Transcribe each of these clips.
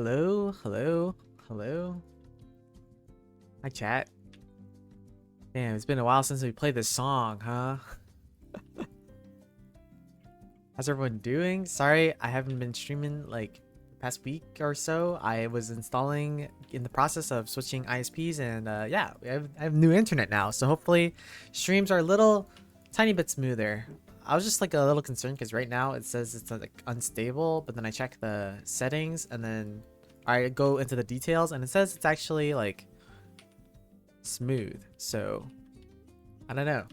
Hello, hello, hello. Hi, chat. Damn, it's been a while since we played this song, huh? How's everyone doing? Sorry, I haven't been streaming like the past week or so. I was installing in the process of switching ISPs, and yeah, I have new internet now. So hopefully, streams are a little tiny bit smoother. I was just like a little concerned because right now it says it's like unstable, but then I check the settings and then I go into the details and it says it's actually like smooth. So I don't know.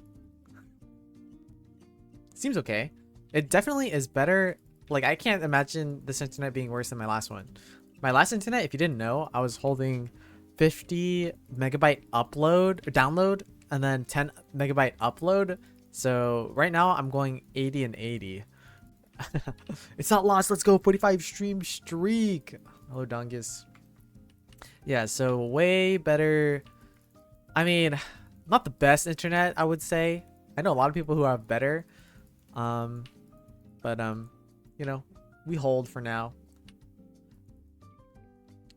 Seems okay. It definitely is better. Like I can't imagine this internet being worse than my last one. My last internet, if you didn't know, I was holding 50 megabyte upload or download and then 10 megabyte upload. So right now I'm going 80 and 80. It's not lost. Let's go. 45 stream streak. Hello, Dungus. Yeah, so way better. I mean, not the best internet, I would say. I know a lot of people who have better. But you know, we hold for now.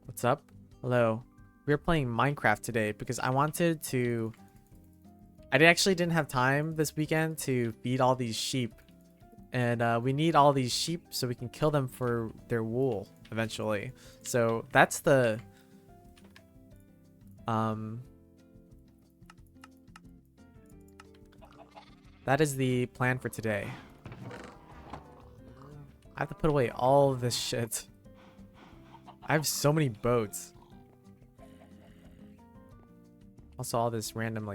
What's up? Hello. We're playing Minecraft today because I wanted to. Actually didn't have time this weekend to feed all these sheep, and we need all these sheep so we can kill them for their wool eventually. So that's the that is the plan for today. I have to put away all of this shit. I have so many boats. Also all this random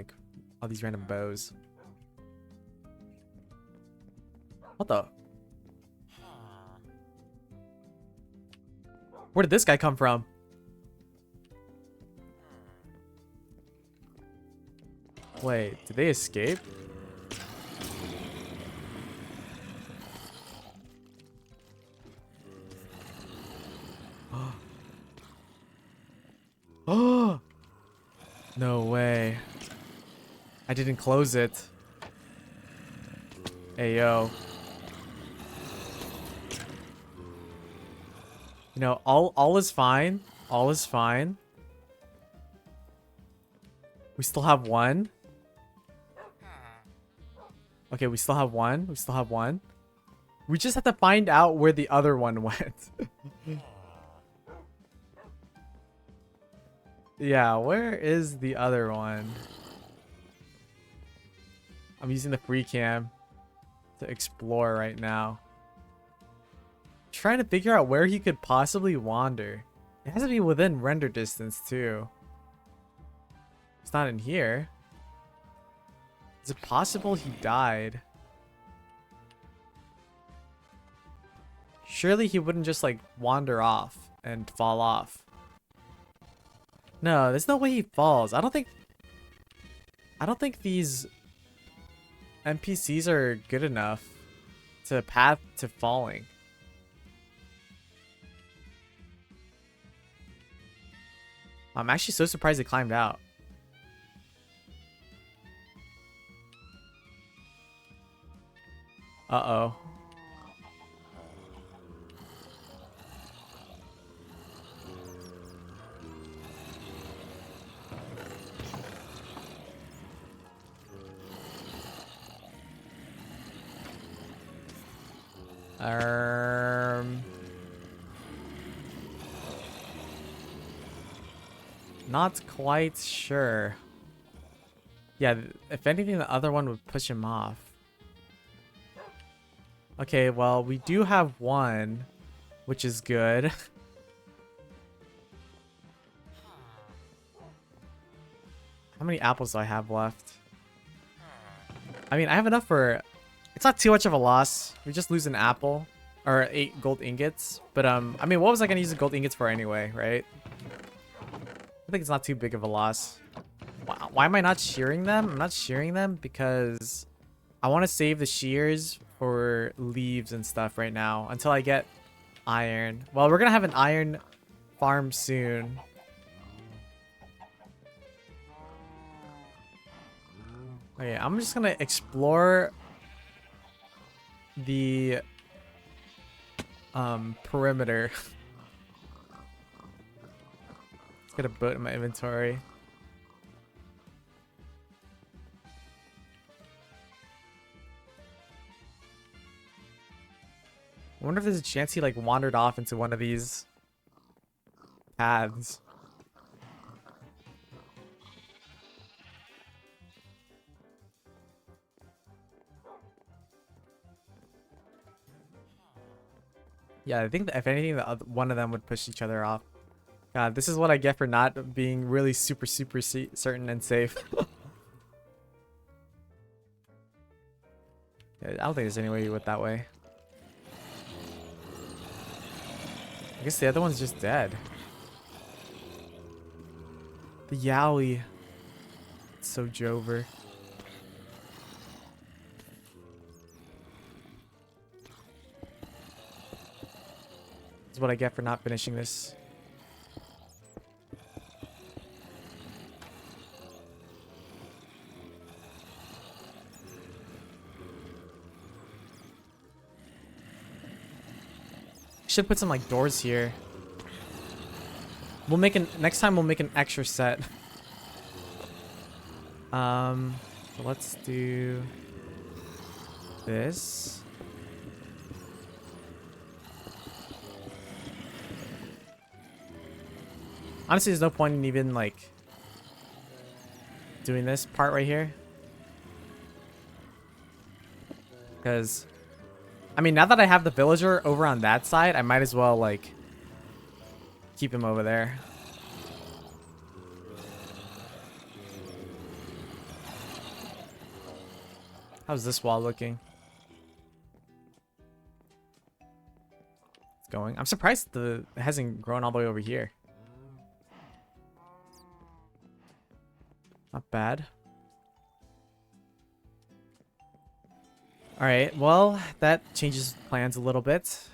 all these random bows. What the? Where did this guy come from? Wait, did they escape? Oh! No way. I didn't close it. Hey, yo. You know, all is fine. All is fine. We still have one. Okay, we still have one. We still have one. We just have to find out where the other one went. Yeah, where is the other one? I'm using the free cam to explore right now. Trying to figure out where he could possibly wander. It has to be within render distance too. It's not in here. Is it possible he died? Surely he wouldn't just like wander off and fall off. No, there's no way he falls. I don't think these NPCs are good enough to path to falling. I'm actually so surprised he climbed out. Uh-oh. Not quite sure. Yeah, if anything, the other one would push him off. Okay, well, we do have one, which is good. How many apples do I have left? I mean, I have enough for... It's not too much of a loss. We just lose an apple. Or 8 gold ingots. But, I mean, what was I going to use the gold ingots for anyway, right? I think it's not too big of a loss. Why am I not shearing them? I'm not shearing them because I want to save the shears for leaves and stuff right now until I get iron. Well, we're going to have an iron farm soon. Okay, I'm just going to explore the perimeter. Get a boat in my inventory. I wonder if there's a chance he like wandered off into one of these paths. Yeah, I think that if anything, one of them would push each other off. God, this is what I get for not being really super certain and safe. Yeah, I don't think there's any way you went that way. I guess the other one's just dead. The Yowie. It's so Jover. This is what I get for not finishing this. Should put some like doors here. We'll make next time we'll make an extra set. So let's do this. Honestly, there's no point in even like doing this part right here. Because I mean, now that I have the villager over on that side, I might as well like keep him over there. How's this wall looking? It's going. I'm surprised it hasn't grown all the way over here. Not bad. Alright, well, that changes plans a little bit.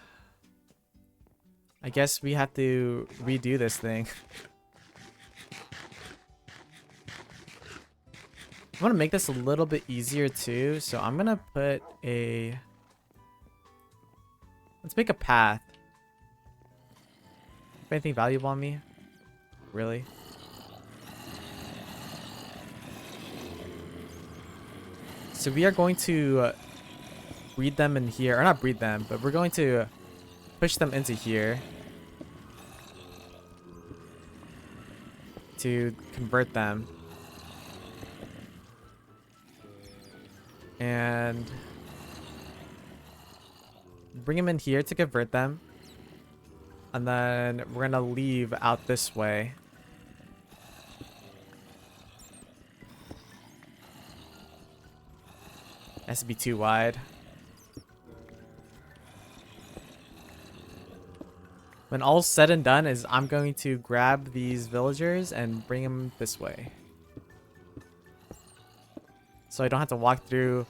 I guess we have to redo this thing. I want to make this a little bit easier too, so I'm gonna put a... Let's make a path. Anything valuable on me? Really? So we are going to breed them in here, or not breed them, but we're going to push them into here to convert them. And bring them in here to convert them. And then we're gonna leave out this way. Has to be too wide. When all's said and done is I'm going to grab these villagers and bring them this way. So I don't have to walk through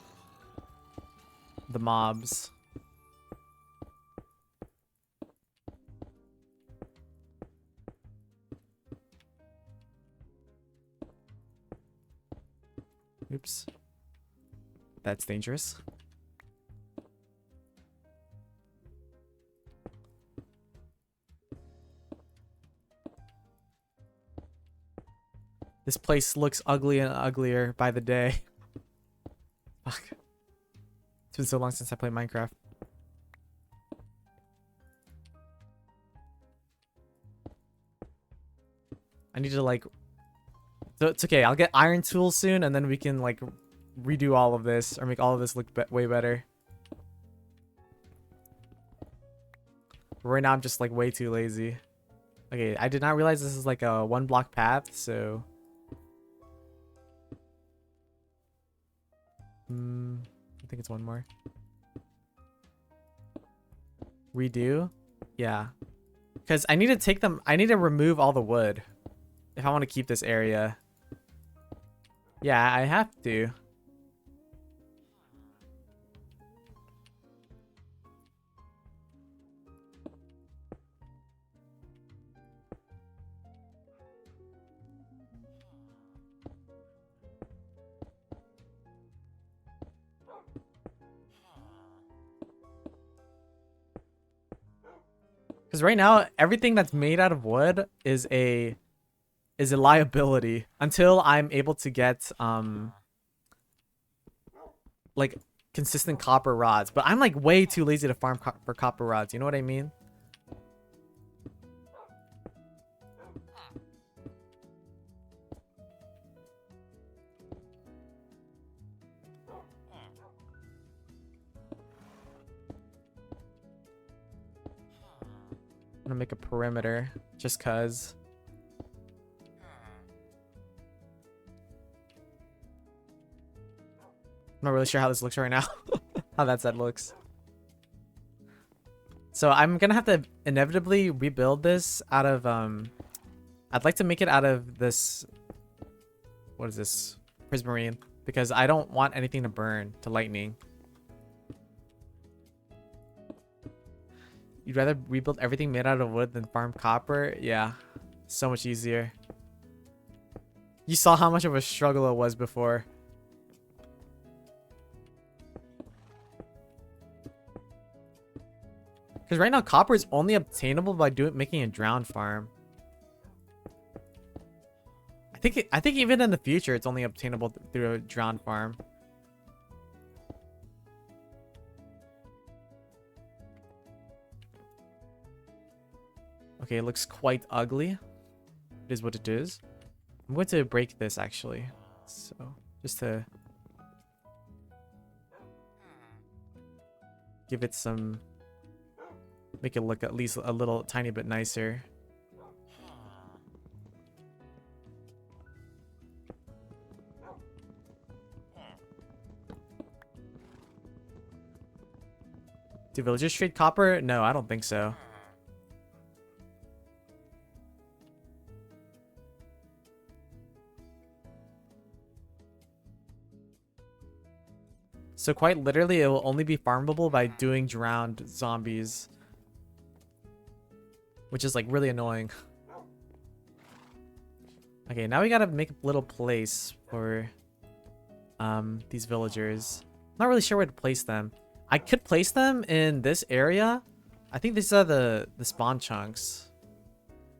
the mobs. Oops. That's dangerous. This place looks ugly and uglier by the day. Fuck. It's been so long since I played Minecraft. I need to like... So it's okay, I'll get iron tools soon and then we can like redo all of this or make all of this look way better. But right now I'm just like way too lazy. Okay, I did not realize this is like a 1 block path, so... I think it's one more. Redo? Yeah. Because I need to take them... I need to remove all the wood if I want to keep this area. Yeah, I have to. Because right now, everything that's made out of wood is a is a liability until I'm able to get like consistent copper rods. But I'm like way too lazy to farm for copper rods. You know what I mean? I'm gonna make a perimeter just cause. I'm not really sure how this looks right now. How that side looks. So I'm gonna have to inevitably rebuild this out of I'd like to make it out of this, what is this, prismarine, because I don't want anything to burn to lightning. You'd rather rebuild everything made out of wood than farm copper? Yeah, so much easier. You saw how much of a struggle it was before. Because right now copper is only obtainable by making a drowned farm. I think even in the future it's only obtainable through a drowned farm. Okay, it looks quite ugly. It is what it is. I'm going to break this actually. So, just to give it some, make it look at least a little tiny bit nicer. Do villagers trade copper? No, I don't think so. So quite literally, it will only be farmable by doing drowned zombies. Which is like really annoying. Okay, now we gotta make a little place for these villagers. Not really sure where to place them. I could place them in this area. I think these are the spawn chunks.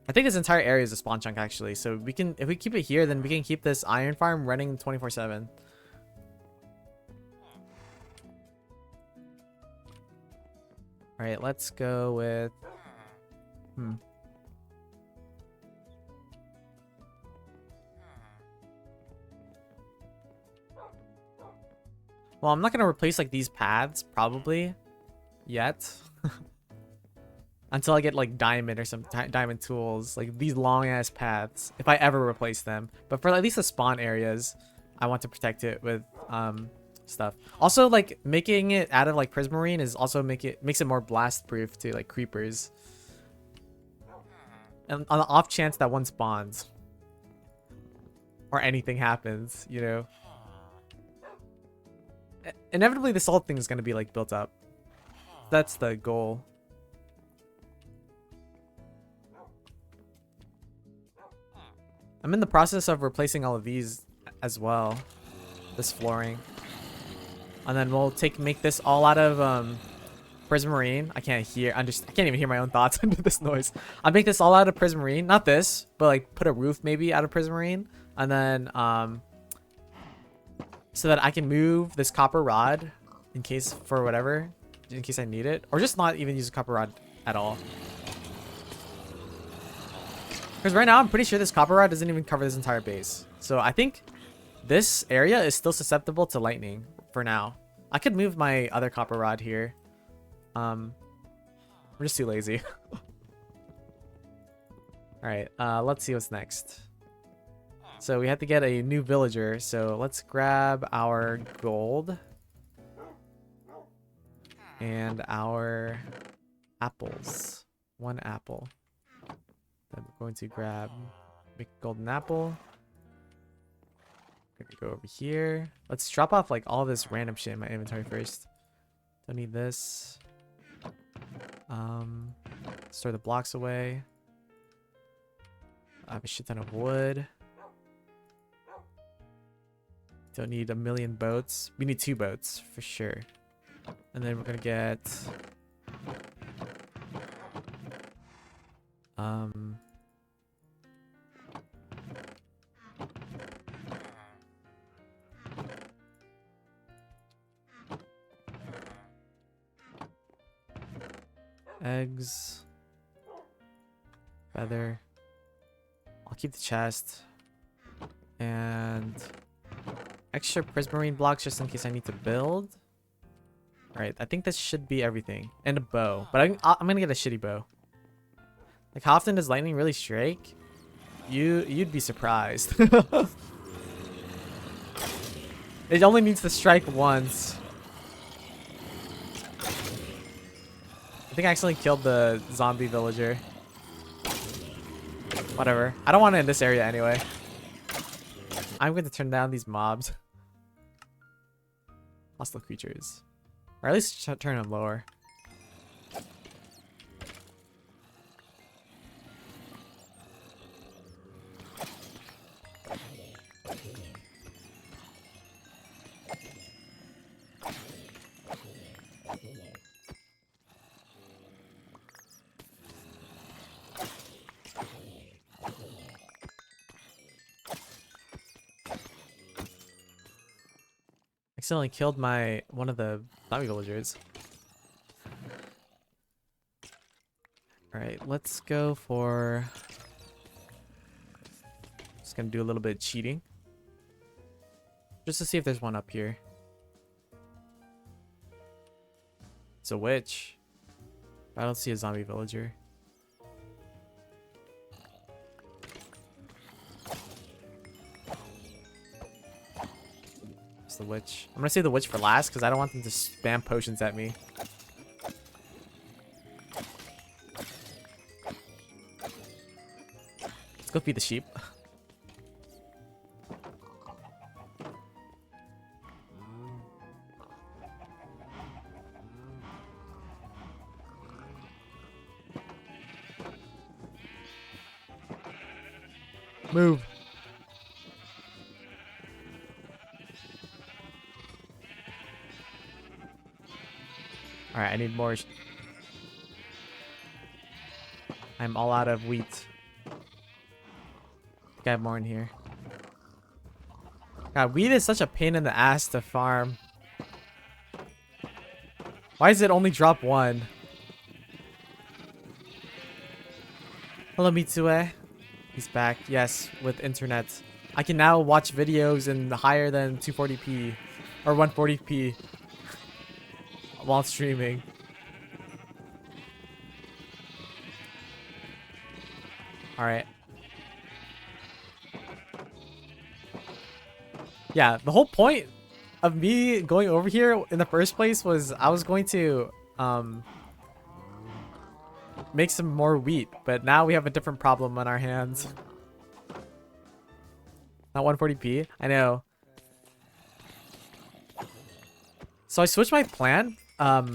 I think this entire area is a spawn chunk actually. So we can, if we keep it here, then we can keep this iron farm running 24/7. All right, let's go with Well, I'm not gonna replace like these paths probably yet. Until I get like diamond or some diamond tools, like these long ass paths, if I ever replace them. But for at least the spawn areas, I want to protect it with stuff. Also, like making it out of like prismarine is also makes it more blast proof to like creepers. And on the off chance that one spawns or anything happens, you know. Inevitably, this whole thing is gonna be like built up. That's the goal. I'm in the process of replacing all of these as well. This flooring. And then we'll make this all out of prismarine. I can't even hear my own thoughts under this noise. I'll make this all out of prismarine. Not this, but like put a roof maybe out of prismarine. And then so that I can move this copper rod in case in case I need it. Or just not even use a copper rod at all. Because right now, I'm pretty sure this copper rod doesn't even cover this entire base. So I think this area is still susceptible to lightning for now. I could move my other copper rod here. I'm just too lazy. Alright, let's see what's next. So we have to get a new villager. So let's grab our gold. And our apples. One apple. Then we're going to make a golden apple. Gonna go over here. Let's drop off like all this random shit in my inventory first. Don't need this. Store the blocks away. I have a shit ton of wood. Don't need a million boats. We need 2 boats for sure. And then we're gonna get Eggs. Feather. I'll keep the chest. And extra prismarine blocks just in case I need to build. Alright, I think this should be everything. And a bow. But I'm gonna get a shitty bow. Like, how often does lightning really strike? You'd be surprised. It only needs to strike once. I think I accidentally killed the zombie villager. Whatever. I don't want it in this area anyway. I'm going to turn down these mobs. Hostile creatures. Or at least turn them lower. Accidentally killed one of the zombie villagers. Alright, let's go for... Just gonna do a little bit of cheating. Just to see if there's one up here. It's a witch. I don't see a zombie villager. It's the witch. I'm gonna save the witch for last because I don't want them to spam potions at me. Let's go feed the sheep. Move. Alright, I need more. I'm all out of wheat. I think I have more in here. God, wheat is such a pain in the ass to farm. Why does it only drop one? Hello, Mitsue. He's back. Yes, with internet. I can now watch videos in higher than 240p or 140p while streaming. Alright. Yeah, the whole point of me going over here in the first place was I was going to make some more wheat, but now we have a different problem on our hands. Not 140p? I know. So I switched my plan. I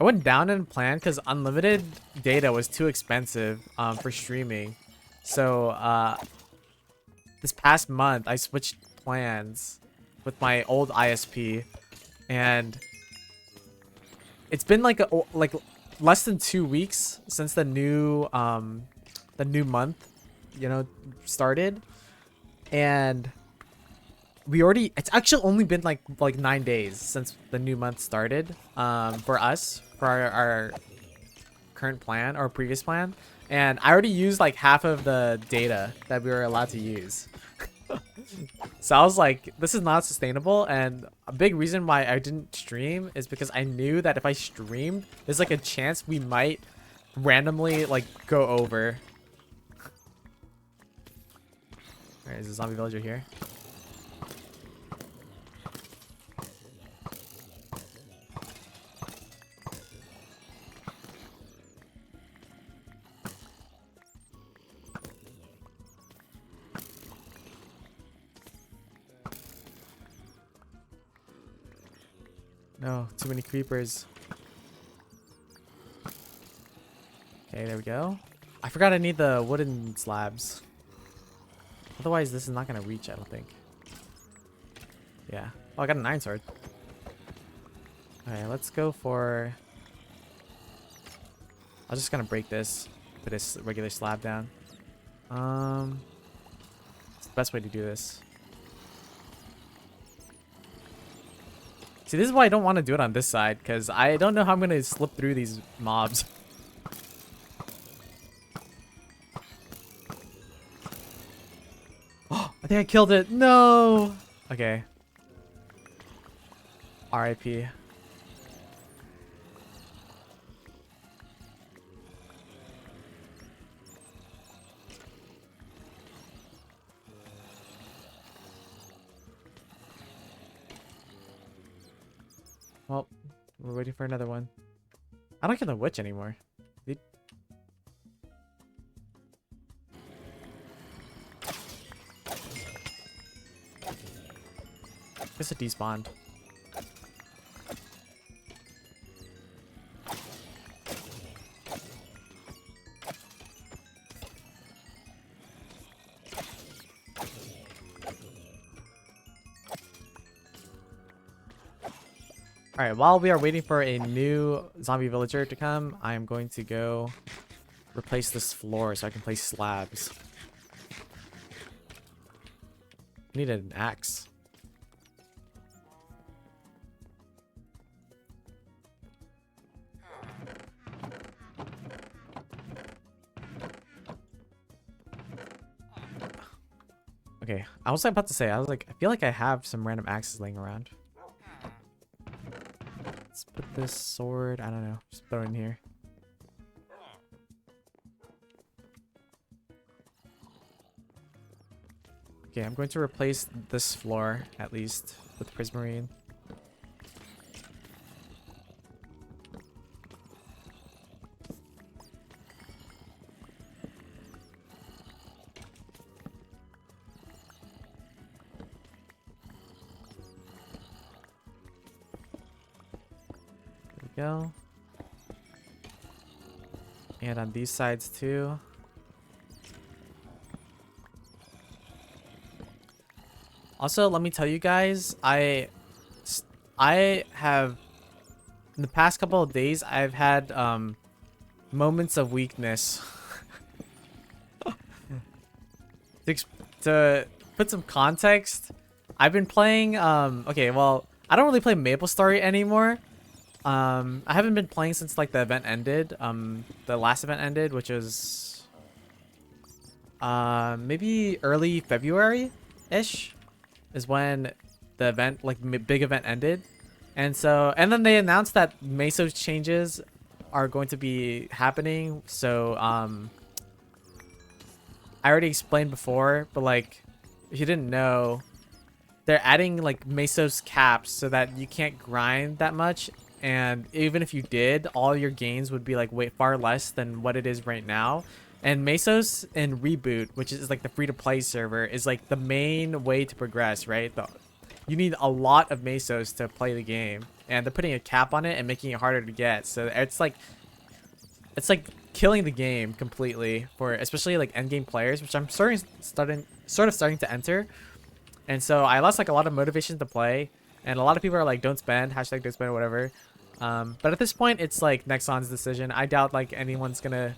went down in plan because unlimited data was too expensive for streaming. So this past month I switched plans with my old ISP, and it's been like less than 2 weeks since the new month, you know, started, and it's actually only been like 9 days since the new month started for us, for our current plan or previous plan, and I already used like half of the data that we were allowed to use. So I was like, this is not sustainable, and a big reason why I didn't stream is because I knew that if I streamed, there's like a chance we might randomly like go over. Alright, is a zombie villager here? No, too many creepers. Okay, there we go. I forgot I need the wooden slabs. Otherwise, this is not going to reach, I don't think. Yeah. Oh, I got an iron sword. Alright, let's go for... I'm just going to break this. Put this regular slab down. It's the best way to do this. See, this is why I don't want to do it on this side, because I don't know how I'm going to slip through these mobs. Oh, I think I killed it. No. Okay. RIP. Well, we're waiting for another one. I don't get the witch anymore. Guess it despawned. Alright, while we are waiting for a new zombie villager to come, I am going to go replace this floor so I can place slabs. I need an axe. Okay, I was about to say, I feel like I have some random axes laying around. Let's put this sword, I don't know, just throw it in here. Okay, I'm going to replace this floor, at least, with prismarine. Go. And on these sides too. Also, let me tell you guys, I have in the past couple of days I've had moments of weakness. To put some context, I've been playing okay, well, I don't really play MapleStory anymore. I haven't been playing since like the event ended. The last event ended, which was maybe early February-ish is when the event, like big event ended. And then they announced that Mesos changes are going to be happening. So I already explained before, but like if you didn't know, they're adding like Mesos caps so that you can't grind that much. And even if you did, all your gains would be like far less than what it is right now. And Mesos in Reboot, which is like the free-to-play server, is like the main way to progress, right? You need a lot of Mesos to play the game, and they're putting a cap on it and making it harder to get. So it's like killing the game completely for especially like endgame players, which I'm sort of starting to enter. And so I lost like a lot of motivation to play, and a lot of people are like, "Don't spend," hashtag don't spend or whatever. But at this point, it's like Nexon's decision. I doubt like anyone's gonna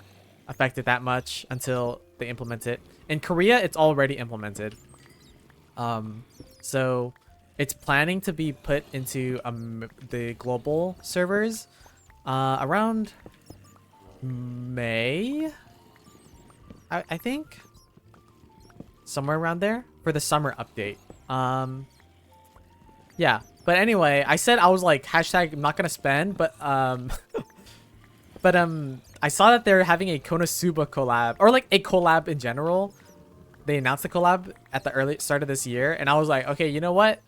affect it that much until they implement it. In Korea, it's already implemented. So it's planning to be put into the global servers around May, I think, somewhere around there for the summer update. Yeah, but anyway, I said I was like hashtag I'm not gonna spend, but I saw that they're having a Konosuba collab, or like a collab in general. They announced the collab at the early start of this year, and I was like, okay, you know what?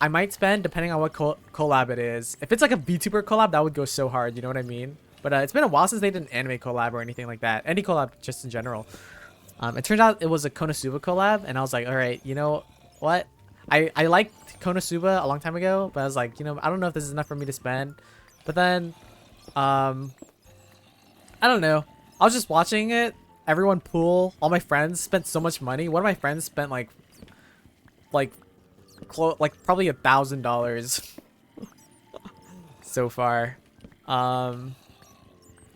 I might spend depending on what collab it is. If it's like a VTuber collab, that would go so hard, you know what I mean? But it's been a while since they did an anime collab or anything like that. Any collab just in general. It turned out it was a Konosuba collab, and I was like, all right, you know what? I liked Konosuba a long time ago, but I was like, you know, I don't know if this is enough for me to spend. But then, I don't know. I was just watching it. Everyone pool. All my friends spent so much money. One of my friends spent like probably $1,000 so far.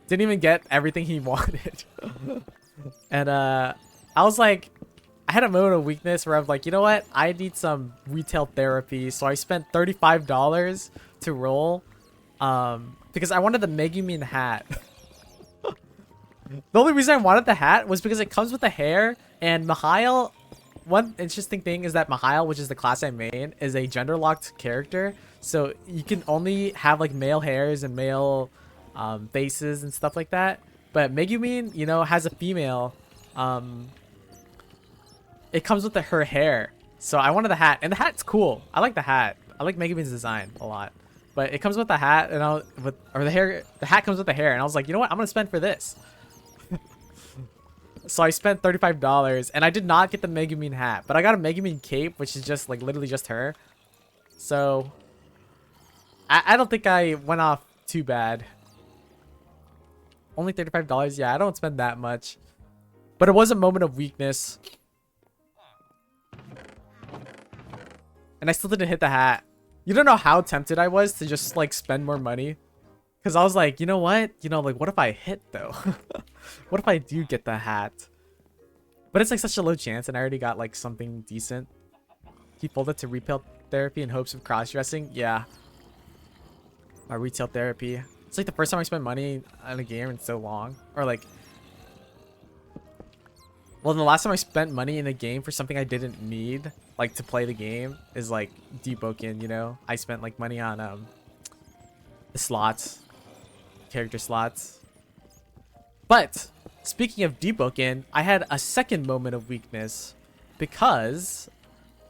Didn't even get everything he wanted. And I was like, I had a moment of weakness where I'm like, you know what? I need some retail therapy. So I spent $35 to roll. Because I wanted the Megumin hat. The only reason I wanted the hat was because it comes with the hair, and Mihail, one interesting thing is that Mihail, which is the class I main, is a gender locked character. So you can only have like male hairs and male faces and stuff like that. But Megumin, you know, has a female. It comes with her hair. So I wanted the hat, and the hat's cool. I like the hat. I like Megumin's design a lot. But it comes with the hat, and the hair. The hat comes with the hair, and I was like, you know what? I'm gonna spend for this. So I spent $35, and I did not get the Megumin hat, but I got a Megumin cape, which is just like literally just her. So I don't think I went off too bad. Only $35, yeah, I don't spend that much, but it was a moment of weakness, and I still didn't hit the hat. You don't know how tempted I was to just like spend more money, because I was like, you know what? You know, like, what if I hit though? What if I do get the hat? But it's like such a low chance, and I already got like something decent. He folded to retail therapy in hopes of cross-dressing. Yeah. My retail therapy. It's like the first time I spent money on a game in so long. Or like... Well, the last time I spent money in a game for something I didn't need, like to play the game, is like Deboken, you know? I spent like money on the slots. Character slots. But speaking of Deboken, I had a second moment of weakness because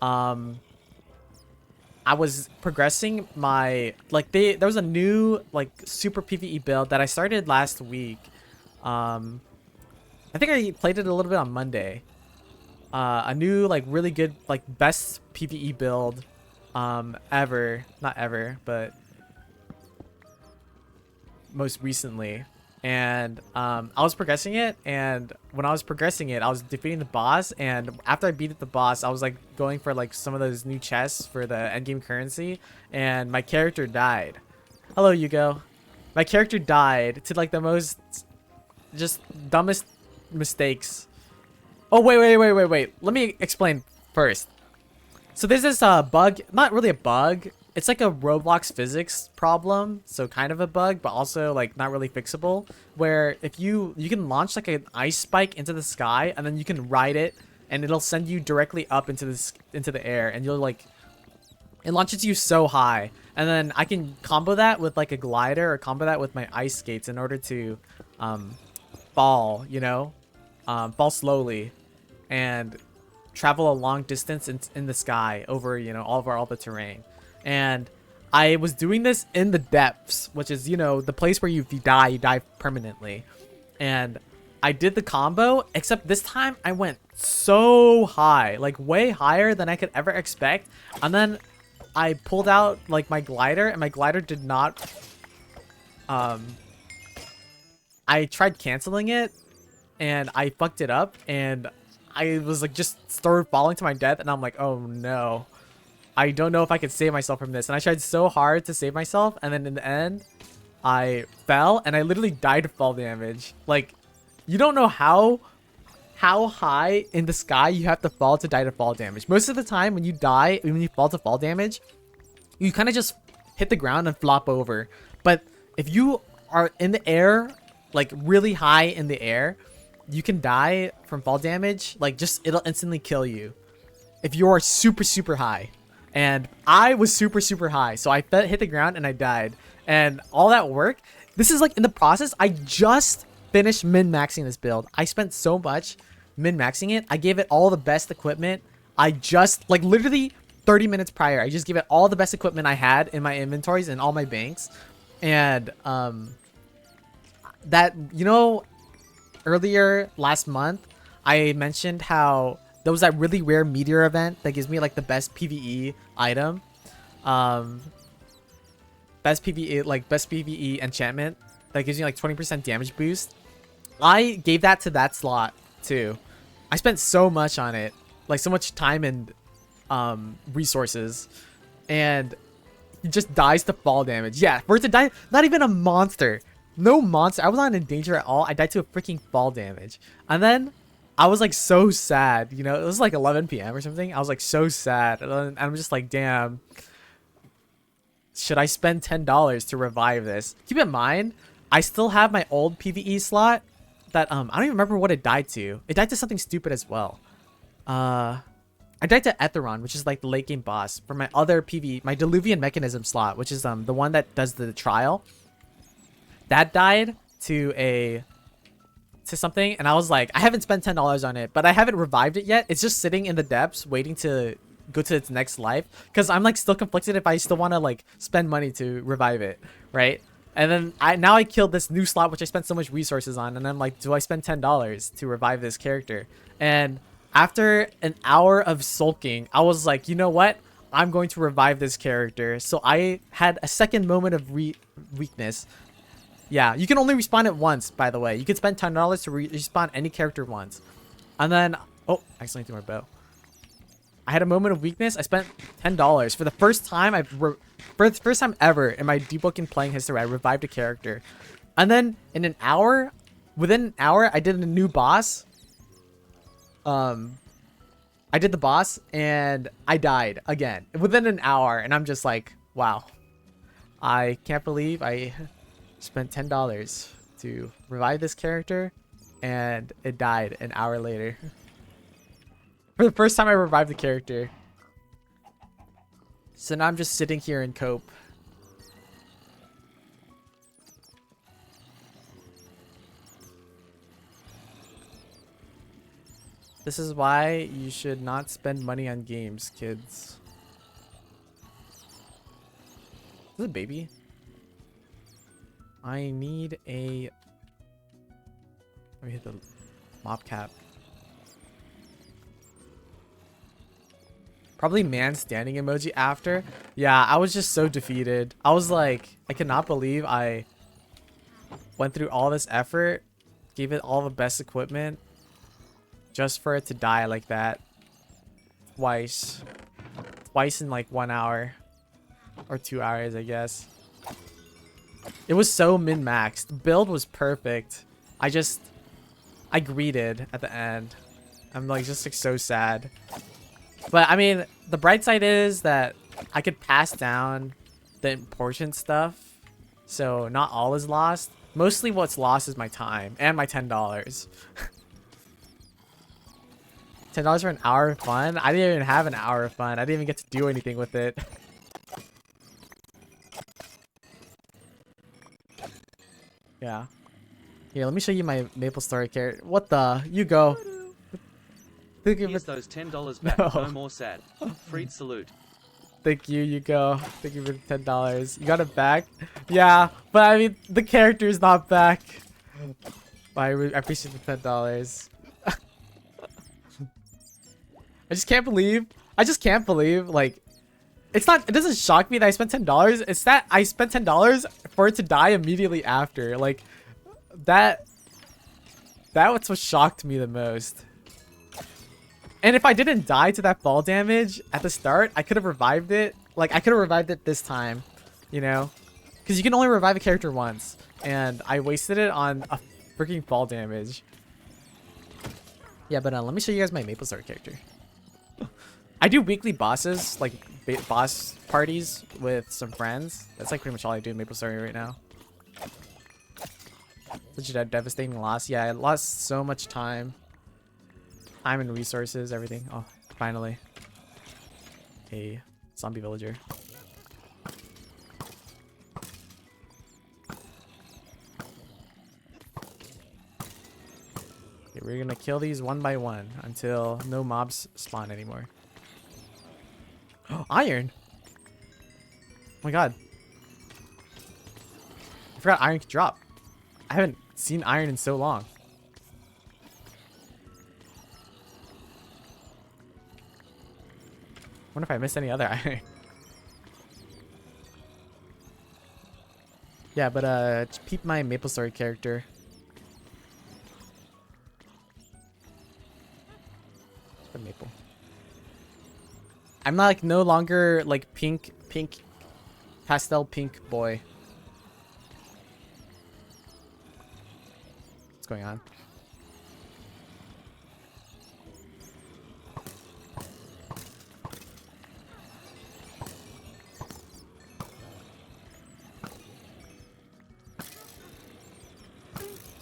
I was progressing my there was a new like super PvE build that I started last week. I think I played it a little bit on Monday. A new like really good like best PvE build ever, not ever, but most recently. And I was progressing it, and when I was progressing it, I was defeating the boss, and after I beat the boss, I was like going for like some of those new chests for the endgame currency, and my character died. Hello, Yugo. My character died to like the most just dumbest mistakes. Oh, wait. Let me explain first. So there's this bug, not really a bug. It's like a Roblox physics problem, so kind of a bug, but also like not really fixable, where if you can launch like an ice spike into the sky, and then you can ride it, and it'll send you directly up into the air, and you'll like, it launches you so high, and then I can combo that with like a glider, or combo that with my ice skates in order to fall, you know, fall slowly, and travel a long distance in the sky over, you know, all the terrain. And I was doing this in the depths, which is, you know, the place where if you die permanently. And I did the combo, except this time I went so high, like way higher than I could ever expect. And then I pulled out like my glider, and my glider did not, I tried canceling it, and I fucked it up, and I was like just started falling to my death, and I'm like, oh no. I don't know if I could save myself from this. And I tried so hard to save myself. And then in the end, I fell. And I literally died to fall damage. Like, you don't know how high in the sky you have to fall to die to fall damage. Most of the time when you die, when you fall to fall damage, you kind of just hit the ground and flop over. But if you are in the air, like really high in the air, you can die from fall damage. Like, just, it'll instantly kill you if you are super, super high. And I was super, super high. So I hit the ground and I died. And all that work, this is like in the process, I just finished min-maxing this build. I spent so much min-maxing it. I gave it all the best equipment. I just, like literally 30 minutes prior, I just gave it all the best equipment I had in my inventories and all my banks. And that, you know, earlier last month, I mentioned how there was that really rare meteor event that gives me like the best PvE item. Best PvE enchantment that gives me like 20% damage boost. I gave that to that slot too. I spent so much on it, like so much time and resources, and it just dies to fall damage. Yeah, for it to die, not even a monster. No monster. I was not in danger at all. I died to a freaking fall damage. And then I was like so sad, you know, it was like 11 p.m. or something. I was like so sad. And then I'm just like, damn, should I spend $10 to revive this? Keep in mind, I still have my old PvE slot that I don't even remember what it died to. It died to something stupid as well. I died to Etheron, which is like the late game boss for my other PvE, my Diluvian Mechanism slot, which is the one that does the trial. That died to something, and I was like, I haven't spent $10 on it, but I haven't revived it yet. It's just sitting in the depths waiting to go to its next life, because I'm like still conflicted if I still want to like spend money to revive it, right? And then now I killed this new slot which I spent so much resources on, and I'm like, do I spend $10 to revive this character? And after an hour of sulking, I was like, you know what, I'm going to revive this character. So I had a second moment of weakness. Yeah, you can only respawn it once, by the way. You can spend $10 to respawn any character once. And then, oh, I accidentally threw my bow. I had a moment of weakness. I spent $10 for the first time. For the first time ever in my debooking playing history, I revived a character. And then in an hour, within an hour, I did a new boss. I did the boss and I died again within an hour, and I'm just like, wow, I can't believe I spent $10 to revive this character and it died an hour later. For the first time I revived the character. So now I'm just sitting here in cope. This is why you should not spend money on games, kids. Is this a baby? I need a... Let me hit the mop cap. Probably man standing emoji after. Yeah, I was just so defeated. I was like, I cannot believe I went through all this effort, gave it all the best equipment, just for it to die like that. Twice. Twice in like 1 hour. Or 2 hours, I guess. It was so min-maxed. The build was perfect. I greeted at the end. I'm like just like so sad. But I mean, the bright side is that I could pass down the important stuff. So not all is lost. Mostly what's lost is my time and my $10. $10 for an hour of fun? I didn't even have an hour of fun. I didn't even get to do anything with it. Yeah. Here, let me show you my Maple Story character. What the? You go. Here's those $10 back. No more sad. Phreid salute. Thank you, you go. Thank you for the $10. You got it back? Yeah, but I mean, the character is not back. I appreciate the $10. I just can't believe, like, it doesn't shock me that I spent $10. It's that I spent $10 for it to die immediately after. Like, that's what shocked me the most. And if I didn't die to that fall damage at the start, I could have revived it. Like, I could have revived it this time, you know? Because you can only revive a character once. And I wasted it on a freaking fall damage. Yeah, but let me show you guys my Maple Story character. I do weekly bosses, like boss parties with some friends. That's like pretty much all I do in Maple Story right now. Such a devastating loss. Yeah, I lost so much time. Time and resources, everything. Oh, finally. A zombie villager. Okay, we're gonna kill these one by one until no mobs spawn anymore. Oh, iron! Oh my god. I forgot iron could drop. I haven't seen iron in so long. Wonder if I missed any other iron. Yeah, but peep my Maple Story character. The maple. I'm not like no longer like pink pastel pink boy. What's going on?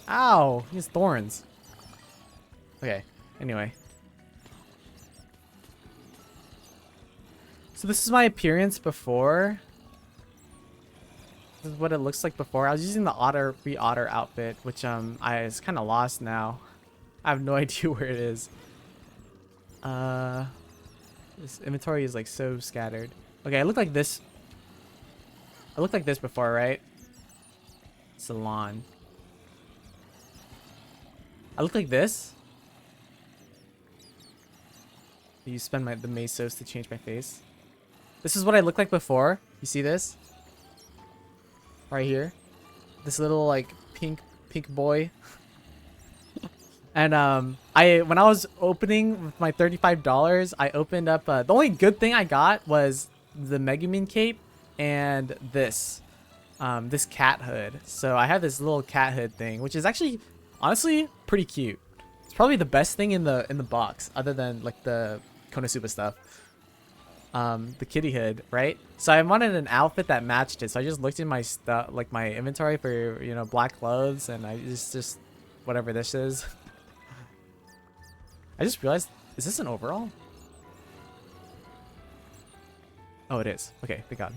Ow! He has thorns. Okay, anyway. So this is my appearance before. This is what it looks like before. I was using the otter outfit, which it's kind of lost now. I have no idea where it is. This inventory is like so scattered. Okay, I look like this. I looked like this before, right? Salon. I look like this. You spend the mesos to change my face. This is what I looked like before. You see this? Right here. This little like pink boy. And when I was opening with my $35, I opened up the only good thing I got was the Megumin cape and this cat hood. So I have this little cat hood thing, which is actually honestly pretty cute. It's probably the best thing in the box other than like the Konosuba stuff. The kitty hood, right? So I wanted an outfit that matched it. So I just looked in my stuff, like my inventory for, you know, black clothes, and I just whatever this is. I just realized, is this an overall? Oh, it is. Okay, thank God.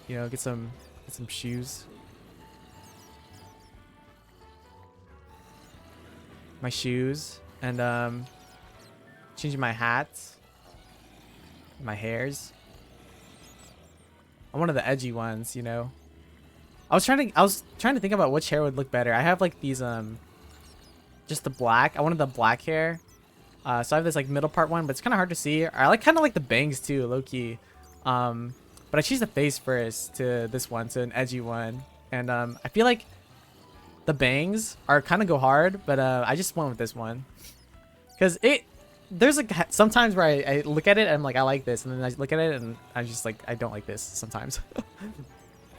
You know, get some shoes. My shoes, and changing my hats. My hairs. I'm one of the edgy ones, you know. I was trying to think about which hair would look better. I have like these just the black. I wanted the black hair. So I have this like middle part one, but it's kind of hard to see. I like kind of like the bangs too, low key. But I choose the face first to this one, to an edgy one. And I feel like the bangs are kind of go hard, but I just went with this one. Cause there's like sometimes where I look at it and I'm like, I like this, and then I look at it and I'm just like, I don't like this sometimes.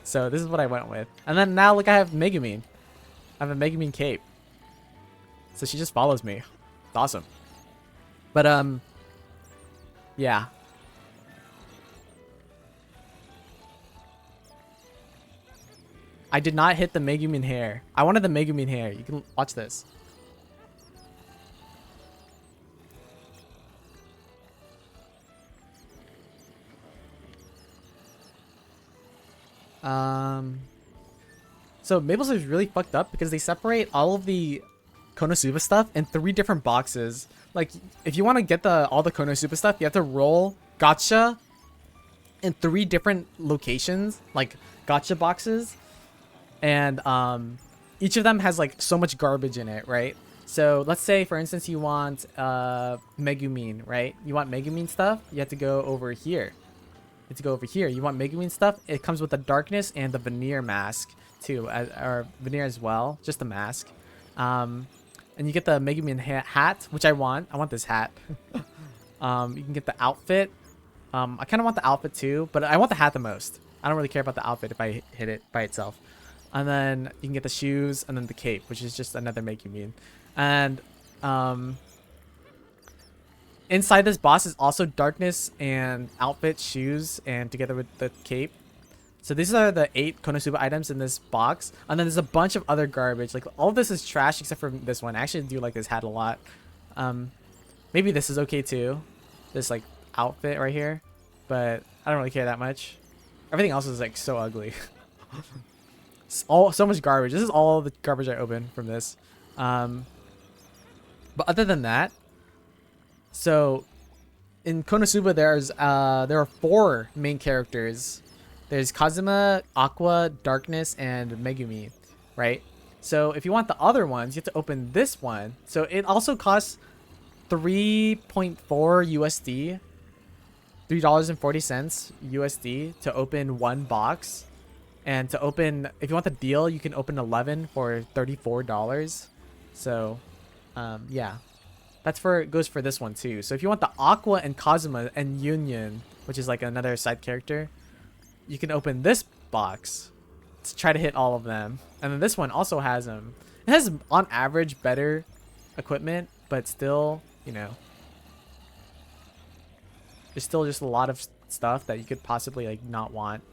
So this is what I went with. And then now look, I have Megumin. I have a Megumin cape. So she just follows me. It's awesome. But yeah. I did not hit the Megumin hair. I wanted the Megumin hair. You can watch this. So Maples is really fucked up because they separate all of the Konosuba stuff in 3 different boxes. Like, if you want to get all the Konosuba stuff, you have to roll gacha in 3 different locations, like gacha boxes, and each of them has like so much garbage in it, right? So let's say, for instance, you want Megumin, right? You want Megumin stuff, you have to go over here. To go over here. You want Megumin stuff, it comes with the darkness and the veneer mask too, or veneer as well, just the mask. And you get the Megumin hat, which I want this hat. You can get the outfit. I kind of want the outfit too, but I want the hat the most. I don't really care about the outfit if I hit it by itself. And then you can get the shoes and then the cape, which is just another Megumin. And inside this boss is also darkness and outfit, shoes, and together with the cape. So these are the 8 Konosuba items in this box. And then there's a bunch of other garbage. Like, all of this is trash except for this one. I actually do like this hat a lot. Maybe this is okay too. This like outfit right here. But I don't really care that much. Everything else is like so ugly. It's so much garbage. This is all the garbage I opened from this. But other than that, so in Konosuba there are 4 main characters. There's Kazuma, Aqua, Darkness, and Megumi, right? So if you want the other ones, you have to open this one. So it also costs 3.4 USD, $3.40 USD to open 1 box. And to open, if you want the deal, you can open 11 for $34. So yeah. Goes for this one too. So if you want the Aqua and Kazuma and Union, which is like another side character, you can open this box to try to hit all of them. And then this one also has them. It has on average better equipment, but still, you know, there's still just a lot of stuff that you could possibly like not want.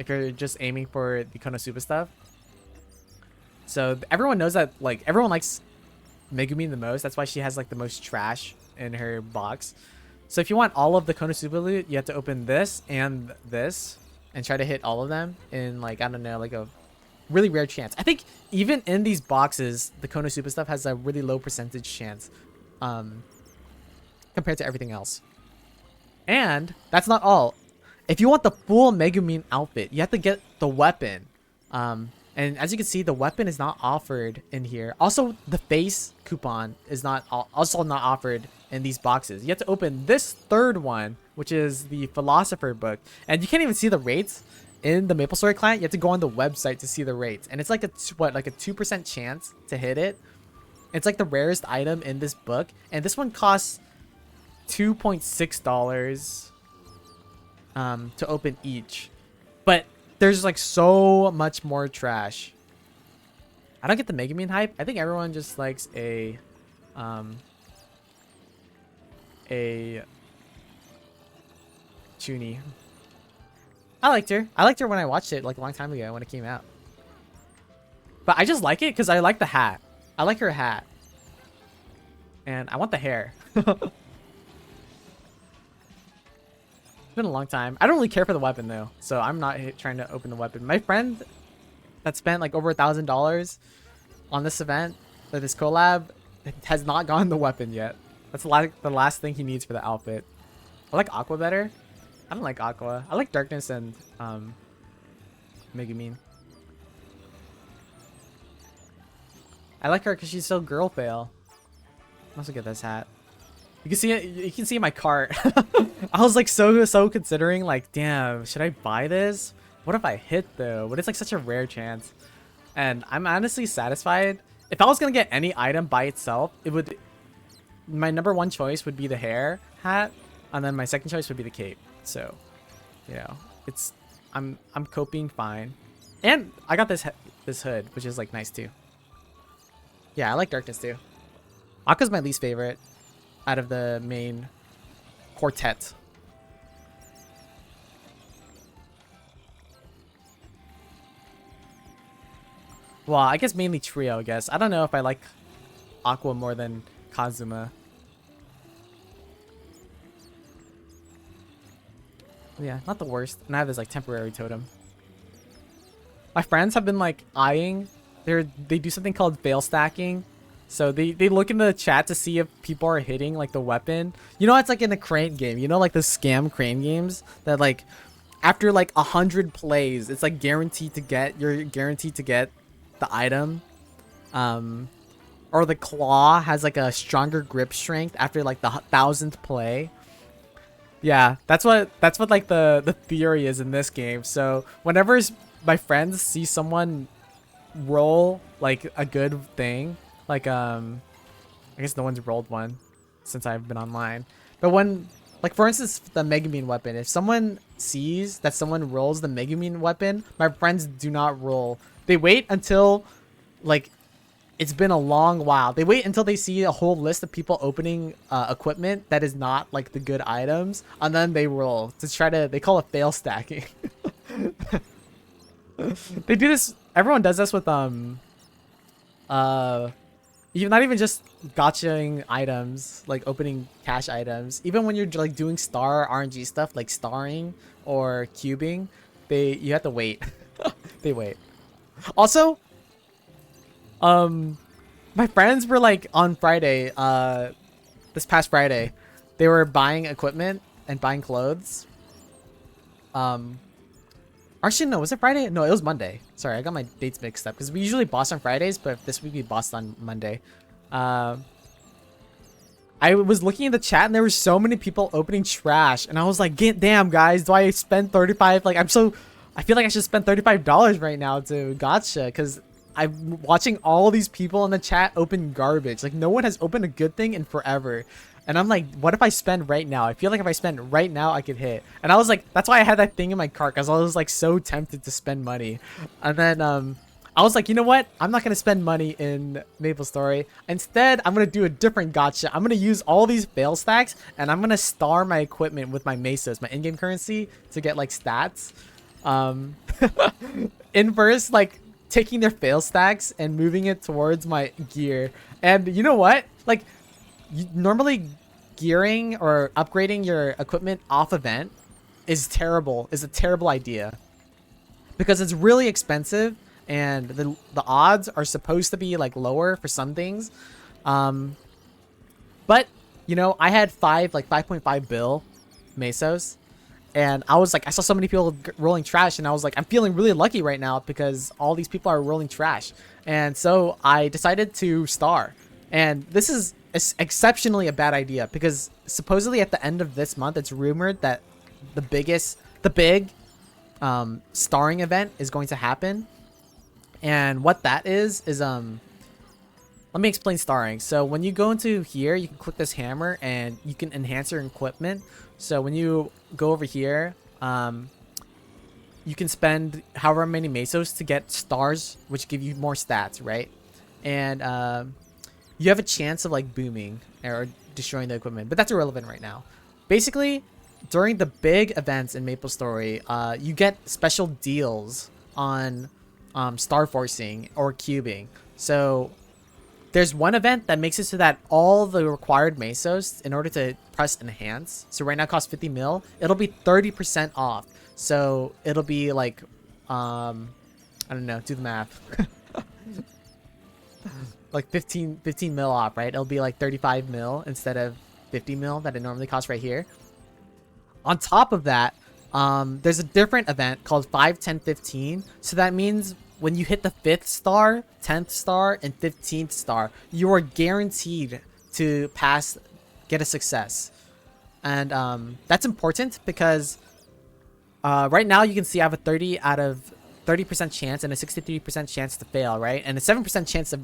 if you're just aiming for the Konosuba stuff. So everyone knows that, like, everyone likes Megumi the most. That's why she has like the most trash in her box. So if you want all of the Konosuba loot, you have to open this and try to hit all of them in, like, I don't know, like a really rare chance. I think even in these boxes, the Konosuba stuff has a really low percentage chance compared to everything else. And that's not all. If you want the full Megumin outfit, you have to get the weapon. And as you can see, the weapon is not offered in here. Also, the face coupon is also not offered in these boxes. You have to open this third one, which is the Philosopher book. And you can't even see the rates in the MapleStory client. You have to go on the website to see the rates. And it's like a 2% chance to hit it. It's like the rarest item in this book. And this one costs $2.6 to open each. But there's like so much more trash. I don't get the Megumin hype. I think everyone just likes a Chuni. I liked her. I liked her when I watched it like a long time ago when it came out. But I just like it because I like the hat. I like her hat. And I want the hair. It's been a long time. I don't really care for the weapon though, so I'm not trying to open the weapon. My friend that spent like over $1,000 on this event, for this collab, has not gotten the weapon yet. That's like the last thing he needs for the outfit. I like Aqua better. I don't like Aqua. I like Darkness and Megumin. I like her because she's so girl fail. I'll also get this hat. You can see it. You can see my cart. I was like so considering, like, damn, should I buy this? What if I hit though? But it's like such a rare chance, and I'm honestly satisfied. If I was gonna get any item by itself, my number one choice would be the hair hat, and then my second choice would be the cape. So, you know, I'm coping fine, and I got this hood, which is like nice too. Yeah, I like Darkness too. Aqua's my least favorite out of the main quartet. Well, I guess mainly trio, I guess. I don't know if I like Aqua more than Kazuma. Yeah, not the worst. And I have this like temporary totem. My friends have been like eyeing. They do something called fail stacking. So they look in the chat to see if people are hitting like the weapon. You know, it's like in a crane game. You know, like the scam crane games that like after like 100 plays, it's like you're guaranteed to get the item. Or the claw has like a stronger grip strength after like the 1000th play. Yeah, that's what like the theory is in this game. So whenever my friends see someone roll like a good thing, like I guess no one's rolled one since I've been online, but when, like, for instance, the Megumin weapon, if someone sees that someone rolls the Megumin weapon, my friends do not roll. They wait until like it's been a long while. They wait until they see a whole list of people opening equipment that is not like the good items, and then they roll to try to, they call it fail stacking. They do this, everyone does this with not even just gotchaing items, like opening cash items. Even when you're like doing star RNG stuff, like starring or cubing, you have to wait. They wait. Also, my friends were like on Friday, this past Friday, they were buying equipment and buying clothes. Actually, no, was it Friday? No, it was Monday. Sorry, I got my dates mixed up because we usually boss on Fridays, but this week we bossed on Monday. I was looking in the chat and there were so many people opening trash, and I was like, damn guys, do I spend 35? Like, I feel like I should spend $35 right now to gotcha, because I'm watching all these people in the chat open garbage. Like, no one has opened a good thing in forever. And I'm like, what if I spend right now? I feel like if I spend right now, I could hit. And I was like, that's why I had that thing in my cart, because I was like so tempted to spend money. And then I was like, you know what? I'm not going to spend money in MapleStory. Instead, I'm going to do a different gotcha. I'm going to use all these fail stacks, and I'm going to star my equipment with my Mesos, my in-game currency, to get like stats. um, inverse, like taking their fail stacks and moving it towards my gear. And you know what? Like, normally gearing or upgrading your equipment off event is terrible. Is a terrible idea because it's really expensive and the odds are supposed to be like lower for some things. But you know, I had 5.5 bill mesos, and I was like, I saw so many people rolling trash, and I was like, I'm feeling really lucky right now because all these people are rolling trash. And so I decided to star. And this is exceptionally a bad idea because supposedly at the end of this month, it's rumored that the big starring event is going to happen. And what that is let me explain starring. So when you go into here, you can click this hammer and you can enhance your equipment. So when you go over here, you can spend however many mesos to get stars, which give you more stats, right? And you have a chance of like booming or destroying the equipment, but that's irrelevant right now. Basically, during the big events in MapleStory, you get special deals on star forcing or cubing. So there's one event that makes it so that all the required mesos in order to press enhance, so right now it costs 50 mil, it'll be 30% off. So it'll be like, I don't know, do the math. Like 15 mil off, right? It'll be like 35 mil instead of 50 mil that it normally costs right here. On top of that, there's a different event called 5, 10, 15. So that means when you hit the 5th star, 10th star, and 15th star, you are guaranteed to get a success. And that's important because right now you can see I have a 30% chance and a 63% chance to fail, right? And a 7% chance of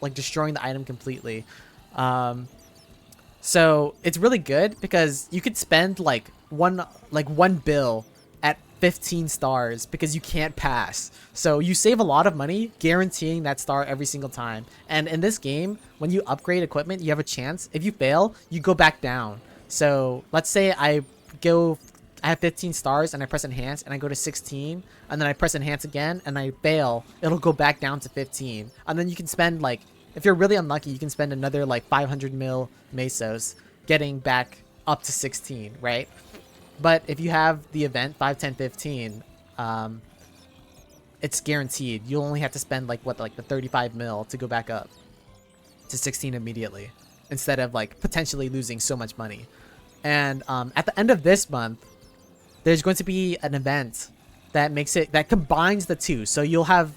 like destroying the item completely. So it's really good because you could spend like one bill at 15 stars because you can't pass. So you save a lot of money guaranteeing that star every single time. And in this game, when you upgrade equipment, you have a chance. If you fail, you go back down. So let's say I have 15 stars and I press enhance and I go to 16 and then I press enhance again and I fail, it'll go back down to 15. And then you can spend like, if you're really unlucky, you can spend another like 500 mil mesos getting back up to 16, right? But if you have the event 5, 10, 15, it's guaranteed. You'll only have to spend like the 35 mil to go back up to 16 immediately instead of like potentially losing so much money. And at the end of this month, there's going to be an event that combines the two. So you'll have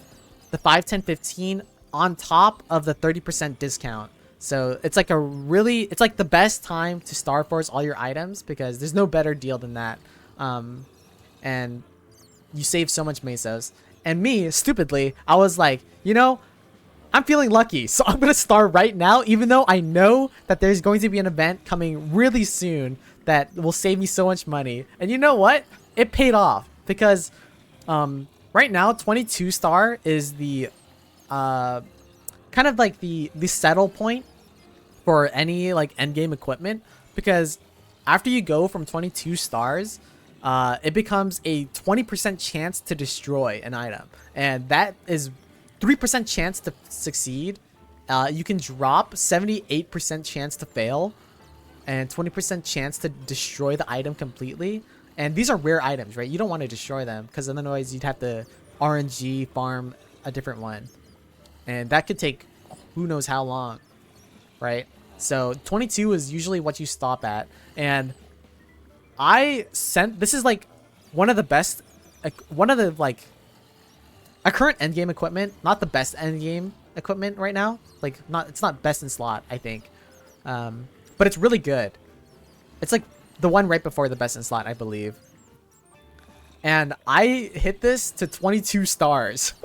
the 5, 10, 15 on top of the 30% discount. So it's like it's like the best time to star force all your items because there's no better deal than that. And you save so much mesos. And me, stupidly, I was like, you know, I'm feeling lucky, so I'm gonna star right now, even though I know that there's going to be an event coming really soon that will save me so much money. And you know what? It paid off because right now 22 star is the kind of like the settle point for any like end game equipment, because after you go from 22 stars, it becomes a 20% chance to destroy an item, and that is 3% chance to succeed. You can drop 78% chance to fail and 20% chance to destroy the item completely. And these are rare items, right? You don't want to destroy them because otherwise you'd have to RNG farm a different one, and that could take who knows how long, right? So 22 is usually what you stop at. And this is like one of the best, like a current endgame equipment, not the best endgame equipment right now. Like it's not best in slot, I think. But it's really good. It's like the one right before the best in slot, I believe. And I hit this to 22 stars